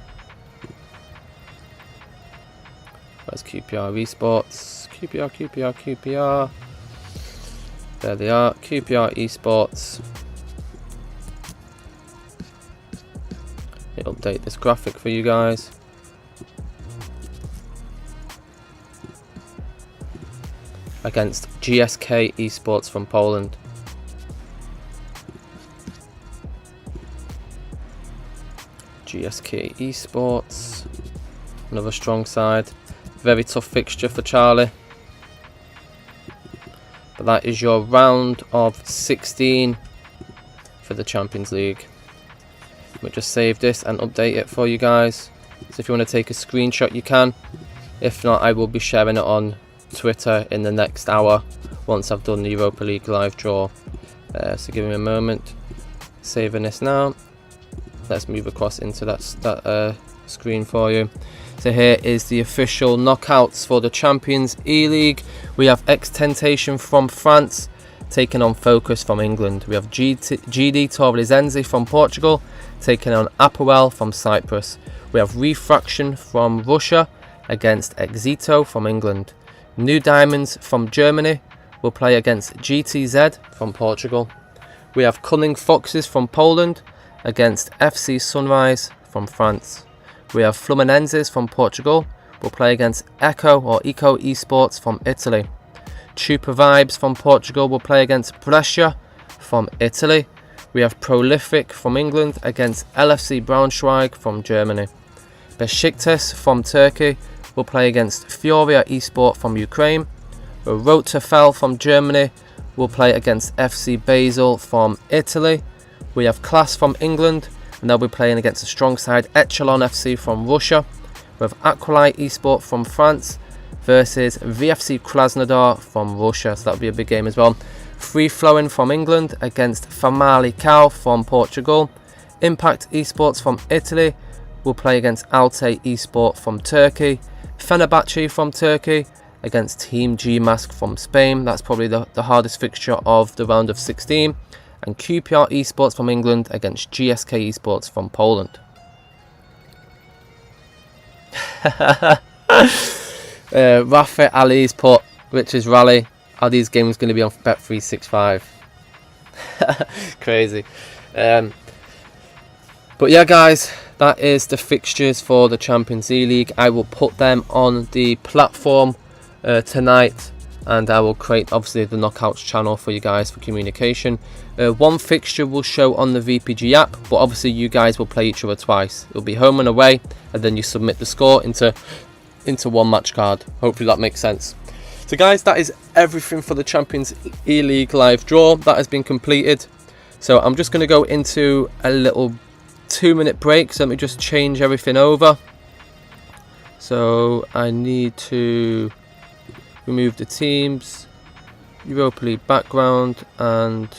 Where's QPR Esports? QPR. There they are. QPR Esports. Let me update this graphic for you guys. Against GSK Esports from Poland. GSK Esports. Another strong side. Very tough fixture for Charlie. But that is your round of 16 for the Champions League. Let me just save this and update it for you guys. So if you want to take a screenshot, you can. If not, I will be sharing it on Twitter in the next hour once I've done the Europa League live draw. So give me a moment. Saving this now. Let's move across into that screen for you. So here is the official knockouts for the Champions E-League. We have X-Tentation from France taking on Focus from England. We have GD Torres from Portugal taking on Apoel from Cyprus. We have Refraction from Russia against Exito from England. New Diamonds from Germany will play against GTZ from Portugal. We have Cunning Foxes from Poland against FC Sunrise from France. We have Fluminenses from Portugal will play against Eco Esports from Italy. Chupa Vibes from Portugal will play against Brescia from Italy. We have Prolific from England against LFC Braunschweig from Germany. Besiktas from Turkey will play against Fioria Esport from Ukraine. Rotafel from Germany will play against FC Basel from Italy. We have Class from England, and they'll be playing against a strong side Echelon FC from Russia. We have Aqualite Esport from France versus VFC Krasnodar from Russia, so that'll be a big game as well. Free Flowing from England against Famalicão from Portugal. Impact Esports from Italy will play against Alte Esport from Turkey. Fenerbahce from Turkey against Team GMask from Spain. That's probably the hardest fixture of the round of 16. And QPR Esports from England against GSK Esports from Poland. Rafa Ali's put Rich's Rally. Are these games going to be on Bet365? Crazy. But yeah, guys, that is the fixtures for the Champions League. I will put them on the platform tonight, and I will create obviously the knockouts channel for you guys for communication. One fixture will show on the VPG app, but obviously you guys will play each other twice. It'll be home and away, and then you submit the score into one match card. Hopefully that makes sense. So guys, that is everything for the Champions E-League live draw. That has been completed. So I'm just going to go into a little 2-minute break. So let me just change everything over. So I need to remove the teams, Europa League background, and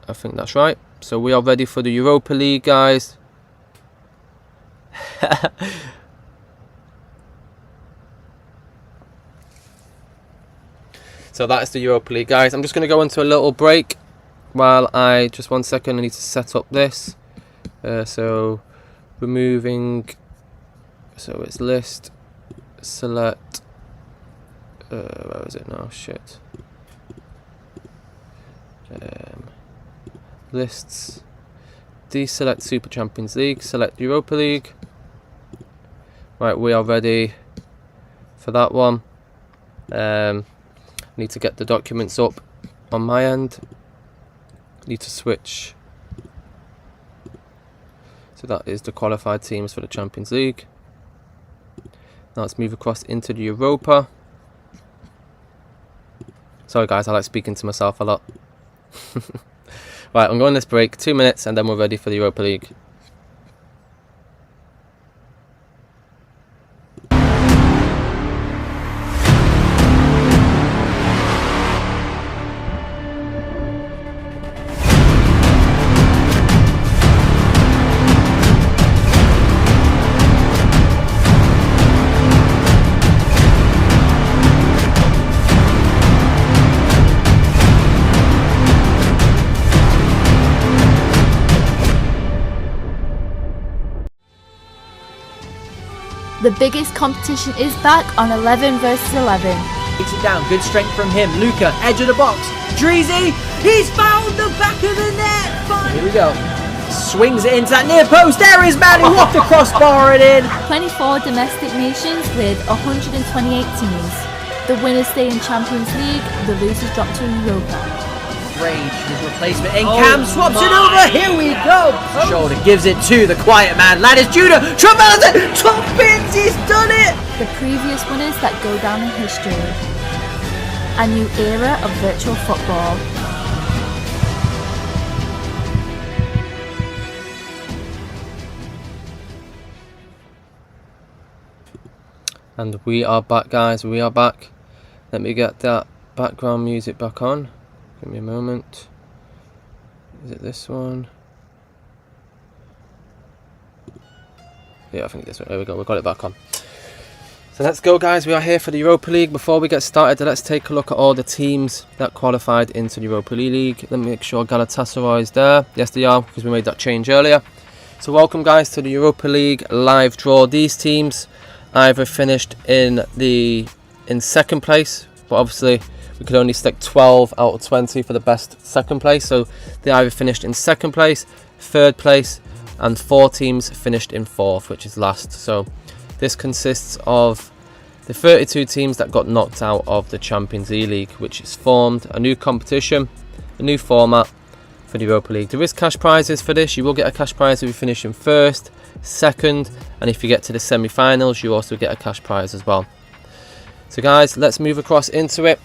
I think that's right. So we are ready for the Europa League, guys. So that is the Europa League, guys. I'm just going to go into a little break while just 1 second, I need to set up this. So removing, so it's list, select, where is it now? Shit. Lists, deselect Super Champions League, select Europa League. Right, we are ready for that one. Need to get the documents up on my end. Need to switch. So that is the qualified teams for the Champions League. Now let's move across into the Europa. Sorry guys, I like speaking to myself a lot. Right, I'm going this break, 2 minutes, and then we're ready for the Europa League. The biggest competition is back on 11 versus 11. Takes it down, good strength from him. Luca, edge of the box. Dreezy, he's found the back of the net. Here we go. Swings it into that near post. There is Manny. What the crossbar it in. 24 domestic nations with 128 teams. The winners stay in Champions League, the losers drop to Europa. Rage, his replacement in. Cam swaps it over. Here we go. Shoulder gives it to the quiet man. Ladders Judah. Travelers it. Top pins. He's done it. The previous winners that go down in history. A new era of virtual football. And we are back, guys. We are back. Let me get that background music back on. Give me a moment. Is it this one? Yeah, I think this one. There we go. We've got it back on. So let's go, guys. We are here for the Europa League. Before we get started, let's take a look at all the teams that qualified into the Europa League. Let me make sure Galatasaray is there. Yes, they are, because we made that change earlier. So welcome, guys, to the Europa League live draw. These teams either finished in second place, but obviously we could only stick 12 out of 20 for the best second place. So they either finished in second place, third place, and 4 teams finished in fourth, which is last. So this consists of the 32 teams that got knocked out of the Champions League, which is formed a new competition, a new format for the Europa League. There is cash prizes for this. You will get a cash prize if you finish in first, second, and if you get to the semi-finals, you also get a cash prize as well. So guys, let's move across into it.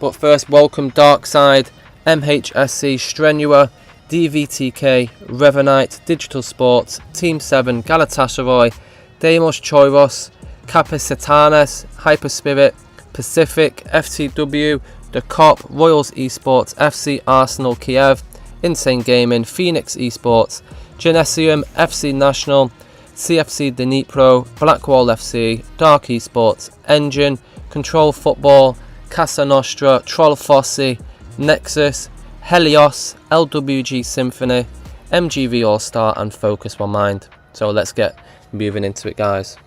But first, welcome Darkside, MHSC, Strenua, DVTK, Revenite, Digital Sports, Team 7, Galatasaray, Demos Choiros, Capacitanes, Hyperspirit, Pacific, FTW, The Cop, Royals Esports, FC Arsenal Kiev, Insane Gaming, Phoenix Esports, Genesium, FC National, CFC Dnipro, Blackwall FC, Dark Esports, Engine, Control Football, Casa Nostra, Troll Fosse, Nexus, Helios, LWG Symphony, MGV All Star, and Focus One Mind. So let's get moving into it, guys.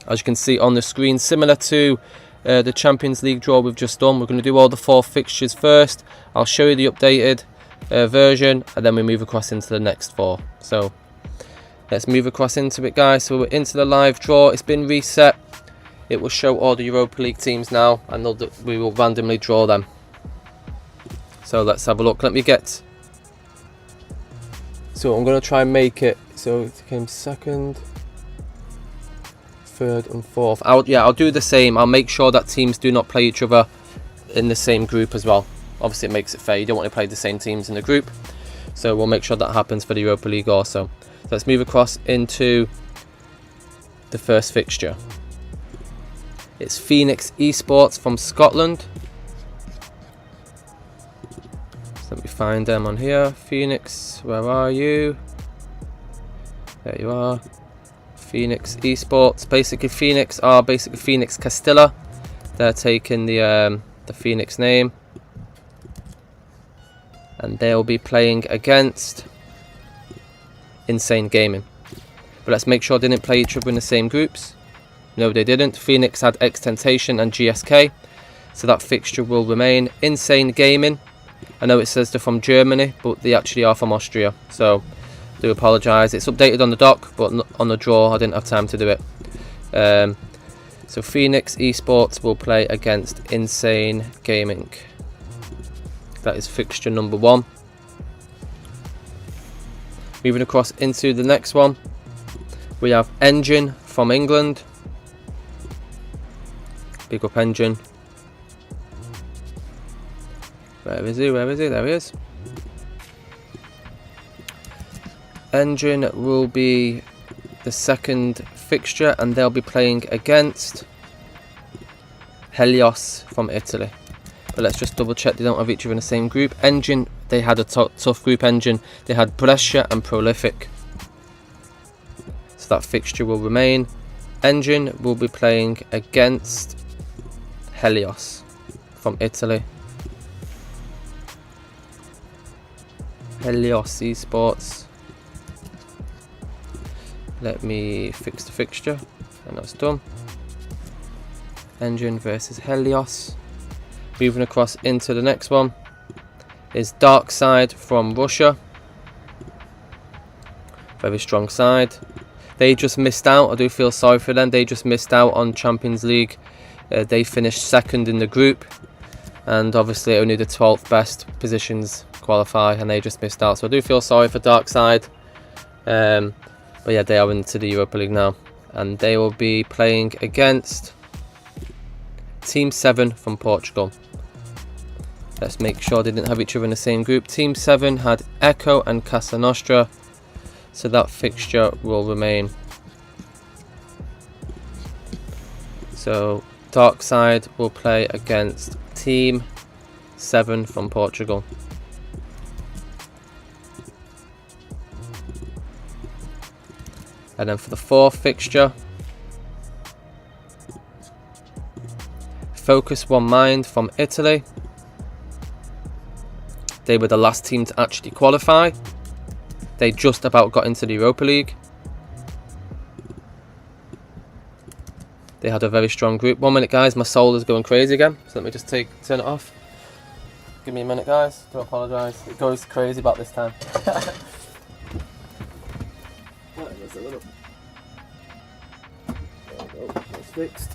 As you can see on the screen, similar to the Champions League draw we've just done, we're going to do all the 4 fixtures first. I'll show you the updated version, and then we move across into the next 4. So let's move across into it, guys. So we're into the live draw. It's been reset. It will show all the Europa League teams now, and we will randomly draw them. So let's have a look. Let me get... So I'm going to try and make it so it came second, third and fourth. I'll do the same. I'll make sure that teams do not play each other in the same group as well. Obviously it makes it fair. You don't want to play the same teams in the group, so we'll make sure that happens for the Europa League also. So let's move across into the first fixture. It's Phoenix Esports from Scotland. So let me find them on here. Phoenix, where are you? There you are. Phoenix Esports. Basically Phoenix are Phoenix Castilla. They're taking the Phoenix name, and they'll be playing against Insane Gaming. But let's make sure they didn't play each other in the same groups. No, they didn't. Phoenix had Extentation and GSK, so that fixture will remain. Insane Gaming, I know it says they're from Germany, but they actually are from Austria, so I do apologise. It's updated on the dock, but on the draw I didn't have time to do it. So Phoenix Esports will play against Insane Gaming. That is fixture number 1. Moving across into the next one, we have Engine from England. Big up Engine. Where is he? Where is he? There he is. Engine will be the second fixture, and they'll be playing against Helios from Italy. But let's just double check they don't have each other in the same group. Engine, they had a tough group. Engine, they had Brescia and Prolific. So that fixture will remain. Engine will be playing against Helios from Italy. Helios Esports. Let me fix the fixture, and that's done. Engine versus Helios. Moving across into the next one is Dark Side from Russia. Very strong side. They just missed out. I do feel sorry for them. They just missed out on Champions League. They finished second in the group, and obviously only the 12th best positions qualify, and they just missed out. So I do feel sorry for Dark Side. But yeah, they are into the Europa League now, and they will be playing against Team 7 from Portugal. Let's make sure they didn't have each other in the same group. Team 7 had Echo and Casa Nostra, so that fixture will remain. So Dark Side will play against Team 7 from Portugal. And then for the fourth fixture, Focus One Mind from Italy. They were the last team to actually qualify. They just about got into the Europa League. They had a very strong group. 1 minute, guys, my soul is going crazy again. So let me just turn it off. Give me a minute, guys. Do apologise. It goes crazy about this time. Fixed.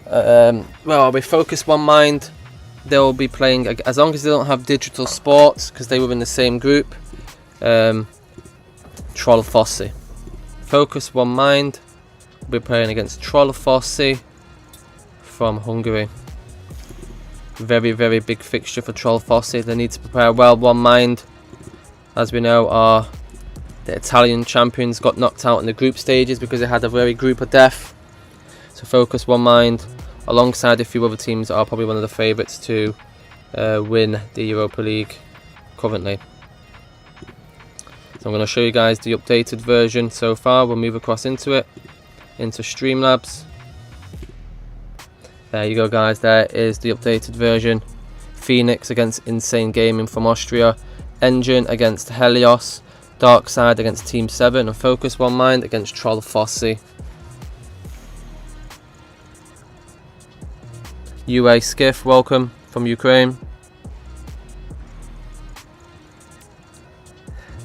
Well, we Focus One Mind. They'll be playing, as long as they don't have Digital Sports, because they were in the same group. Trollfossi. Focus One Mind will be playing against Trollfossi from Hungary. Very, very big fixture for Trollfossi. They need to prepare well. One Mind, as we know, are the Italian champions. Got knocked out in the group stages because they had a very group of death. So Focus One Mind, alongside a few other teams, are probably one of the favourites to win the Europa League currently. So I'm going to show you guys the updated version so far. We'll move across into it, into Streamlabs. There you go, guys. There is the updated version. Phoenix against Insane Gaming from Austria. Engine against Helios. Dark Side against Team 7. And Focus One Mind against Trollfossi. UA Skiff, welcome from Ukraine.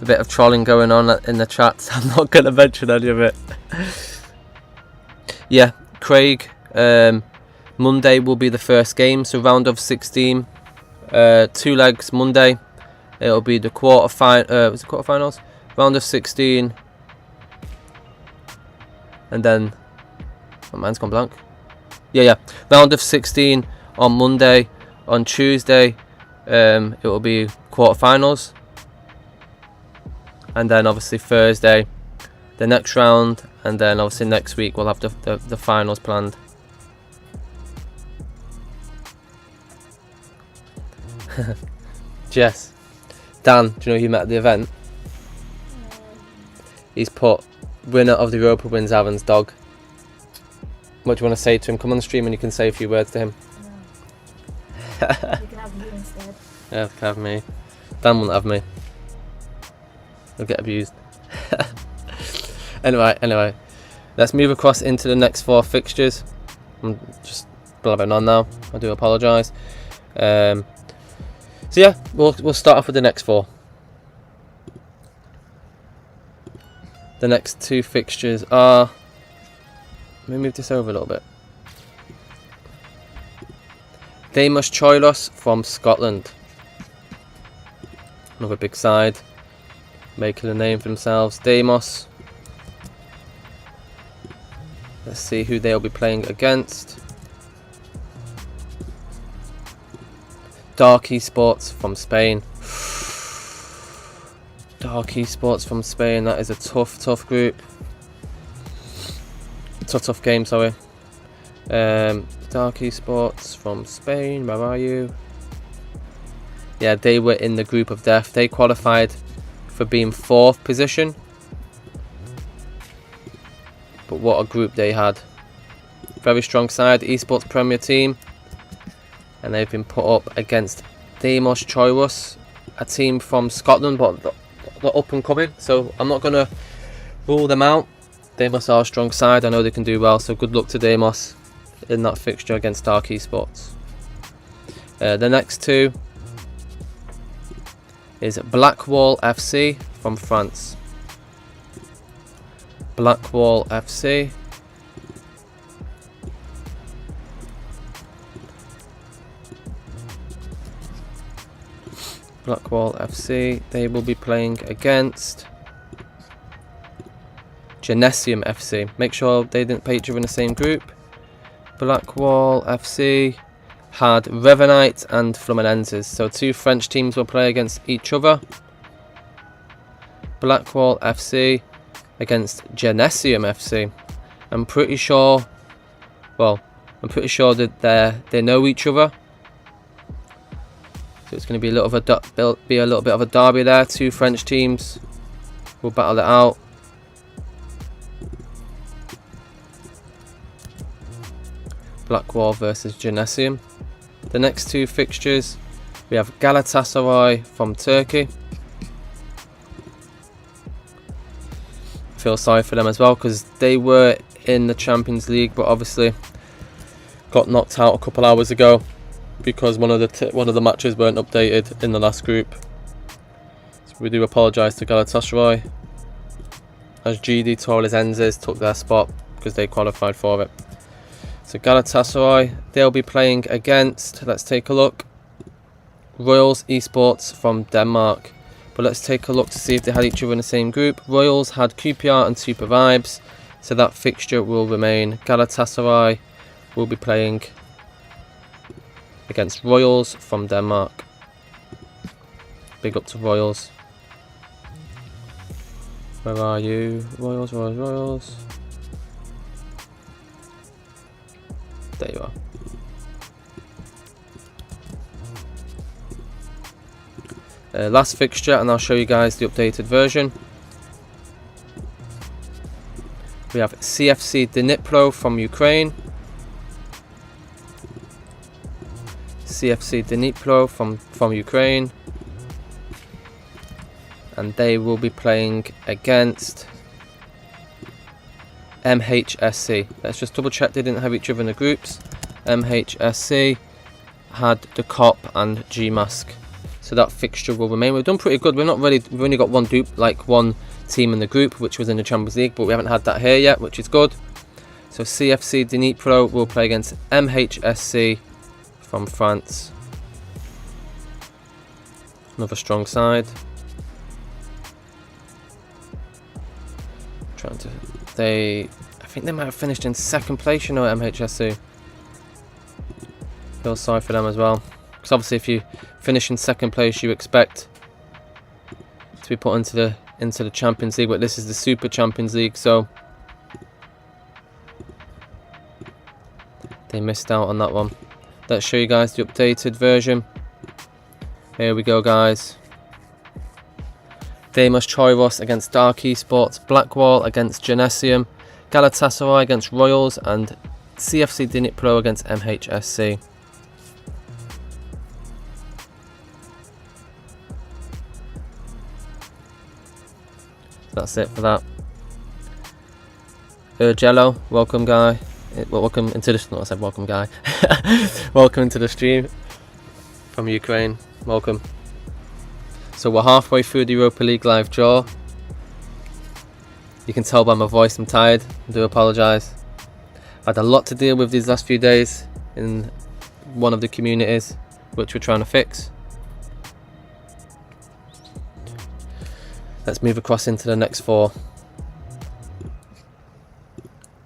A bit of trolling going on in the chat. I'm not going to mention any of it. Yeah, Craig. Monday will be the first game, so round of 16. 2 legs Monday. It'll be the quarterfinals? Round of 16. And then, oh, mine's gone blank. Yeah. Round of 16 on Monday. On Tuesday, it will be quarterfinals. And then obviously Thursday, the next round. And then obviously next week we'll have the finals planned. Jess. Dan, do you know who you met at the event? He's put winner of the Europa wins Aaron's dog. What do you want to say to him? Come on the stream and you can say a few words to him. You can have you instead. Yeah, you can have me. Dan won't have me. He'll get abused. Anyway. Let's move across into the next 4 fixtures. I'm just blabbing on now. I do apologise. So yeah, we'll start off with the next 4. The next 2 fixtures are... Let me move this over a little bit. Deimos Choilos from Scotland. Another big side. Making a name for themselves. Deimos. Let's see who they'll be playing against. Dark Esports from Spain. Dark Esports from Spain. That is a tough group. Tough game, sorry. Dark Esports from Spain. Where are you? Yeah, they were in the group of death. They qualified for being 4th position. But what a group they had. Very strong side. Esports Premier team. And they've been put up against Deimos Choilos, a team from Scotland, but they're up and coming. So I'm not going to rule them out. Deimos are a strong side. I know they can do well, so good luck to Deimos in that fixture against Dark Esports. The next two is Blackwall FC from France. Blackwall FC. Blackwall FC. They will be playing against Genesium FC. Make sure they didn't play each other in the same group. Blackwall FC had Revenite and Fluminenses, so two French teams will play against each other. Blackwall FC against Genesium FC. I'm pretty sure that they know each other, so it's going to be a little bit of a derby there. Two French teams will battle it out. Blackwall versus Genesium. The next two fixtures, we have Galatasaray from Turkey. Feel sorry for them as well, because they were in the Champions League, but obviously got knocked out a couple hours ago because one of the matches weren't updated in the last group. So we do apologise to Galatasaray, as GD Torres took their spot because they qualified for it. So Galatasaray, they'll be playing against, let's take a look, Royals Esports from Denmark. But let's take a look to see if they had each other in the same group. Royals had QPR and Super Vibes, so that fixture will remain. Galatasaray will be playing against Royals from Denmark. Big up to Royals. Where are you? Royals, Royals, Royals. There you are. Last fixture, and I'll show you guys the updated version. We have CFC Dnipro from Ukraine. CFC Dnipro from Ukraine. And they will be playing against MHSC. Let's just double check they didn't have each other in the groups. MHSC had the COP and GMask, so that fixture will remain. We've done pretty good. We've only got one team in the group, which was in the Champions League, but we haven't had that here yet, which is good. So CFC Dnipro will play against MHSC from France. Another strong side. I think they might have finished in second place, you know, at MHSC. Feel sorry for them as well, because obviously if you finish in second place, you expect to be put into the Champions League, but this is the Super Champions League, so they missed out on that one. Let's show you guys the updated version. Here we go, guys. Deimos Choiros against Dark Esports, Blackwall against Genesium, Galatasaray against Royals, and CFC Dnipro against MHSC. That's it for that. Jello, welcome guy. Welcome into the. No, I said welcome guy. Welcome to the stream from Ukraine. Welcome. So we're halfway through the Europa League live draw. You can tell by my voice I'm tired. I do apologise. I've had a lot to deal with these last few days in one of the communities, which we're trying to fix. Let's move across into the next four.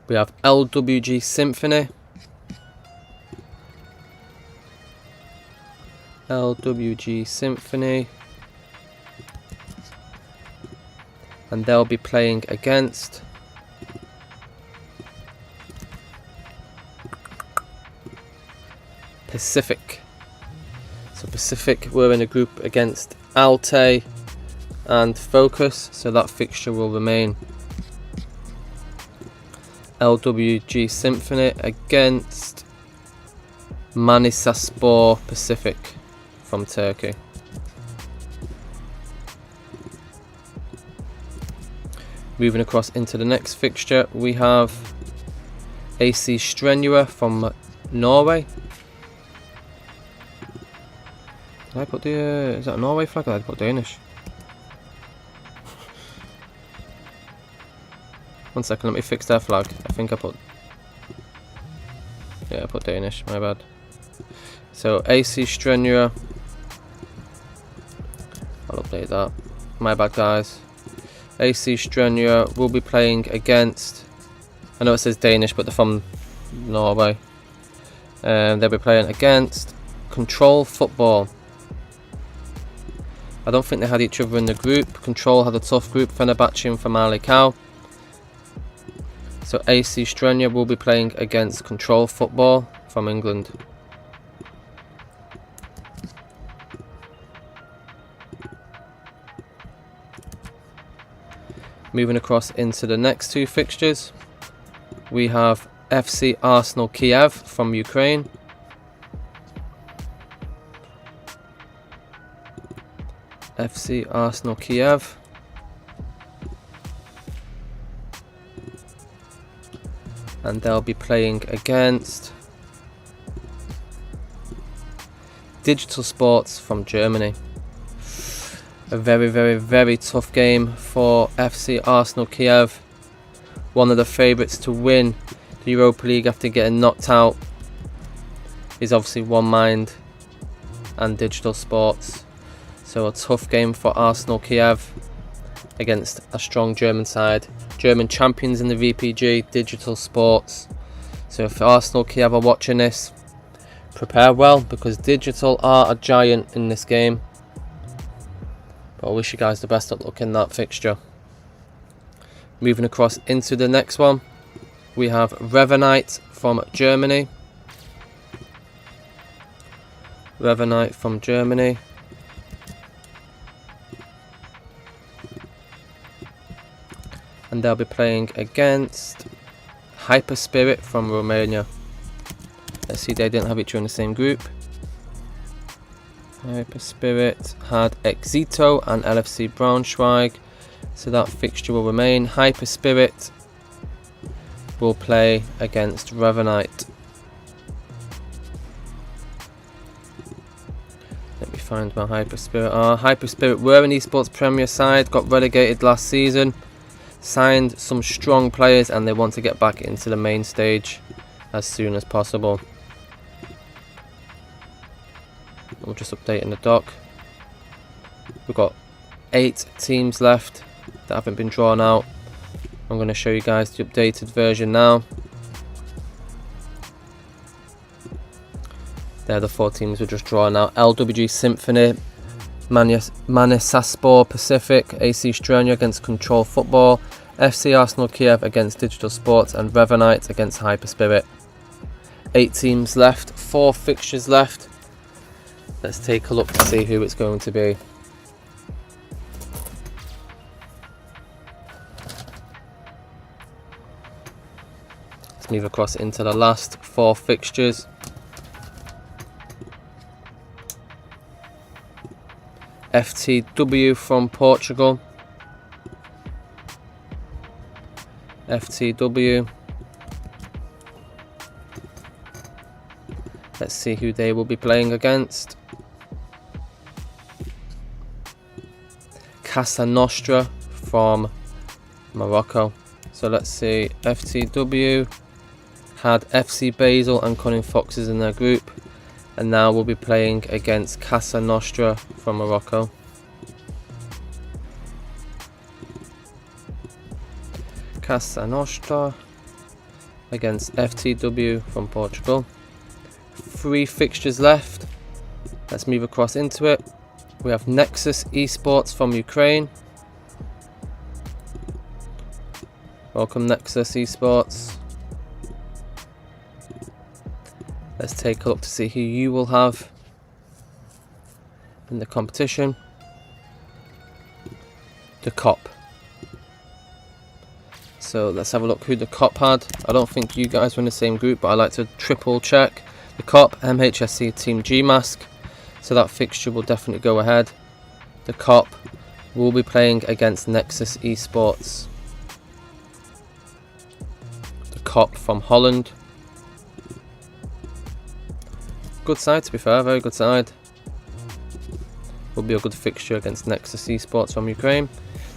We have LWG Symphony. LWG Symphony. And they'll be playing against Pacific. So Pacific were in a group against Alte and Focus, so that fixture will remain. LWG Symphony against Manisaspor Pacific from Turkey. Moving across into the next fixture, we have AC Strenua from Norway. Did I put the, is that a Norway flag or did I put Danish? One second, let me fix their flag. I think I put, yeah, I put Danish, my bad. So AC Strenua, I'll update that. My bad, guys. AC Strenua will be playing against, I know it says Danish, but they're from Norway. They'll be playing against Control Football. I don't think they had each other in the group. Control had a tough group, Fenerbahce and Famalicão. So AC Strenua will be playing against Control Football from England. Moving across into the next two fixtures, we have FC Arsenal Kiev from Ukraine. FC Arsenal Kiev. And they'll be playing against Digital Sports from Germany. A very, very, very tough game for FC Arsenal Kiev. One of the favourites to win the Europa League after getting knocked out is obviously One Mind and Digital Sports. So a tough game for Arsenal Kiev against a strong German side. German champions in the VPG, Digital Sports. So if Arsenal Kiev are watching this, prepare well, because Digital are a giant in this game. But I wish you guys the best of luck in that fixture. Moving across into the next one, we have Revenite from Germany. Revenite from Germany. And they'll be playing against Hyper Spirit from Romania. Let's see, they didn't have each other in the same group. Hyper Spirit had Exito and LFC Braunschweig, so that fixture will remain. Hyper Spirit will play against Revenite. Let me find my Hyper Spirit. Hyper Spirit were an Esports Premier side, got relegated last season, signed some strong players, and they want to get back into the main stage as soon as possible. We're just updating the doc. We've got 8 teams left that haven't been drawn out. I'm going to show you guys the updated version now. They're the 4 teams we're just drawn out. LWG Symphony, Manisaspor Pacific, AC Strenua against Control Football, FC Arsenal Kiev against Digital Sports, and Revenite against Hyper Spirit. 8 teams left, 4 fixtures left. Let's take a look to see who it's going to be. Let's move across into the last 4 fixtures. FTW from Portugal. FTW. Let's see who they will be playing against. Casa Nostra from Morocco. So let's see, FTW had FC Basel and Cunning Foxes in their group, and now we'll be playing against Casa Nostra from Morocco. Casa Nostra against FTW from Portugal. 3 fixtures left. Let's move across into it. We have Nexus Esports from Ukraine. Welcome, Nexus Esports. Let's take a look to see who you will have in the competition. The COP. So let's have a look who the COP had. I don't think you guys were in the same group, but I like to triple check. The COP, MHSC Team GMask. So that fixture will definitely go ahead. The COP will be playing against Nexus Esports. COP from Holland. Good side, to be fair, very good side. Will be a good fixture against Nexus Esports from Ukraine.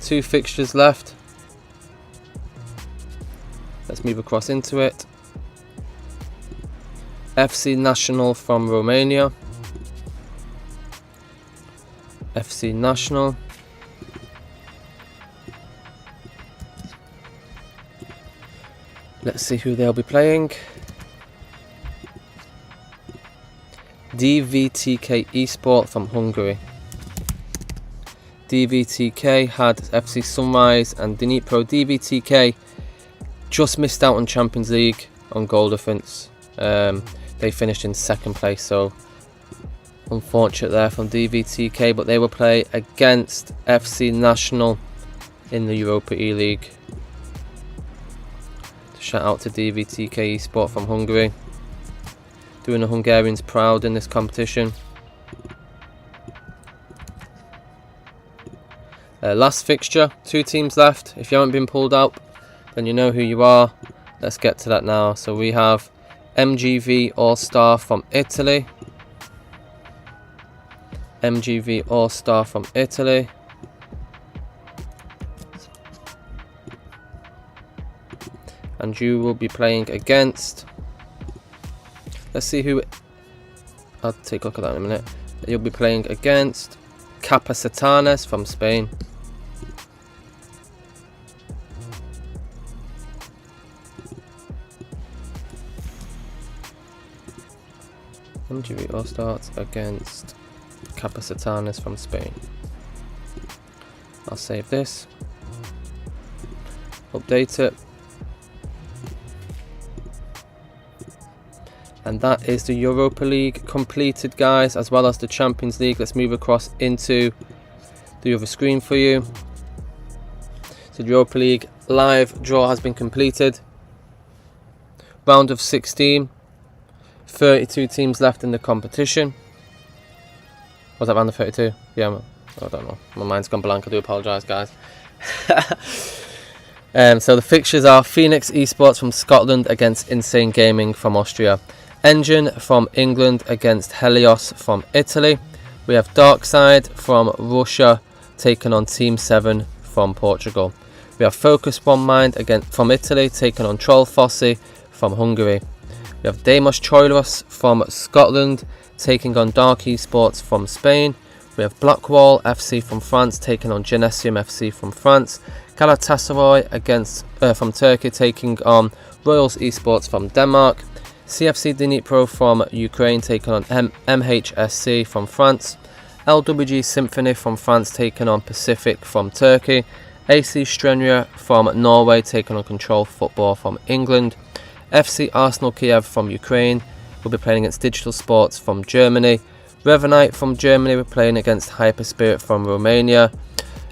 2 fixtures left. Let's move across into it. FC National from Romania. FC National. Let's see who they'll be playing. DVTK Esports from Hungary. DVTK had FC Sunrise and Dnipro. DVTK just missed out on Champions League on goal difference. They finished in 2nd place, so unfortunate there from DVTK, but they will play against FC National in the Europa League. Shout out to DVTK Esports from Hungary, doing the Hungarians proud in this competition. Last fixture, 2 teams left. If you haven't been pulled out, then you know who you are. Let's get to that now. So we have MGV All-Star from Italy. MGV All-Star from Italy. And you will be playing against... Let's see who... I'll take a look at that in a minute. You'll be playing against Capacitanes from Spain. MGV All Stars against Capacitanes from Spain. I'll save this. Update it. And that is the Europa League completed, guys, as well as the Champions League. Let's move across into the other screen for you. So the Europa League live draw has been completed. Round of 16. 32 teams left in the competition. Was that round of 32? Yeah, I don't know. My mind's gone blank. I do apologise, guys. So the fixtures are Phoenix Esports from Scotland against Insane Gaming from Austria. Engine from England against Helios from Italy. We have Darkside from Russia taking on Team 7 from Portugal. We have Focus One Mind from Italy taking on Troll Fossi from Hungary. We have Demos Choilos from Scotland taking on Dark Esports from Spain. We have Blackwall FC from France taking on Genesium FC from France. Galatasaray from Turkey taking on Royals Esports from Denmark. CFC Dnipro from Ukraine taking on MHSC from France. LWG Symphony from France taking on Pacific from Turkey. AC Strenia from Norway taking on Control Football from England. FC Arsenal Kiev from Ukraine will be playing against Digital Sports from Germany. Revenite from Germany will be playing against Hyperspirit from Romania.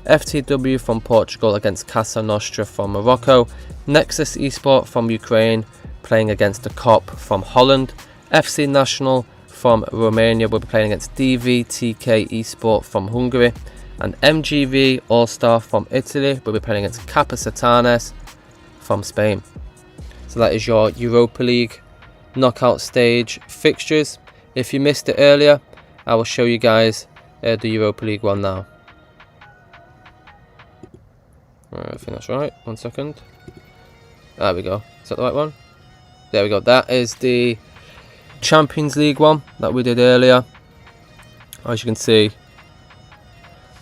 FTW from Portugal against Casa Nostra from Morocco. Nexus Esports from Ukraine playing against the COP from Holland. FC National from Romania will be playing against DVTK Esports from Hungary. And MGV All-Star from Italy will be playing against Capacitanes from Spain. So that is your Europa League knockout stage fixtures. If you missed it earlier, I will show you guys the Europa League one now. Alright, I think that's right. 1 second. There we go. Is that the right one? There we go. That is the Champions League one that we did earlier. As you can see,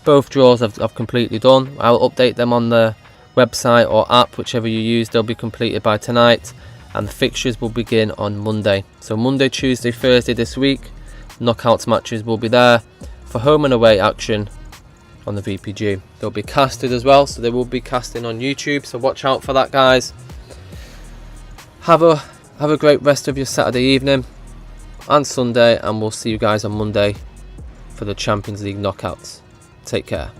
both draws I've completely done. I'll update them on the website or app, whichever you use. They'll be completed by tonight, and the fixtures will begin on Monday. So Monday, Tuesday, Thursday this week, knockouts matches will be there for home and away action on the VPG. They'll be casted as well, so they will be casting on YouTube, so watch out for that, guys. Have a great rest of your Saturday evening and Sunday, and we'll see you guys on Monday for the Champions League knockouts. Take care.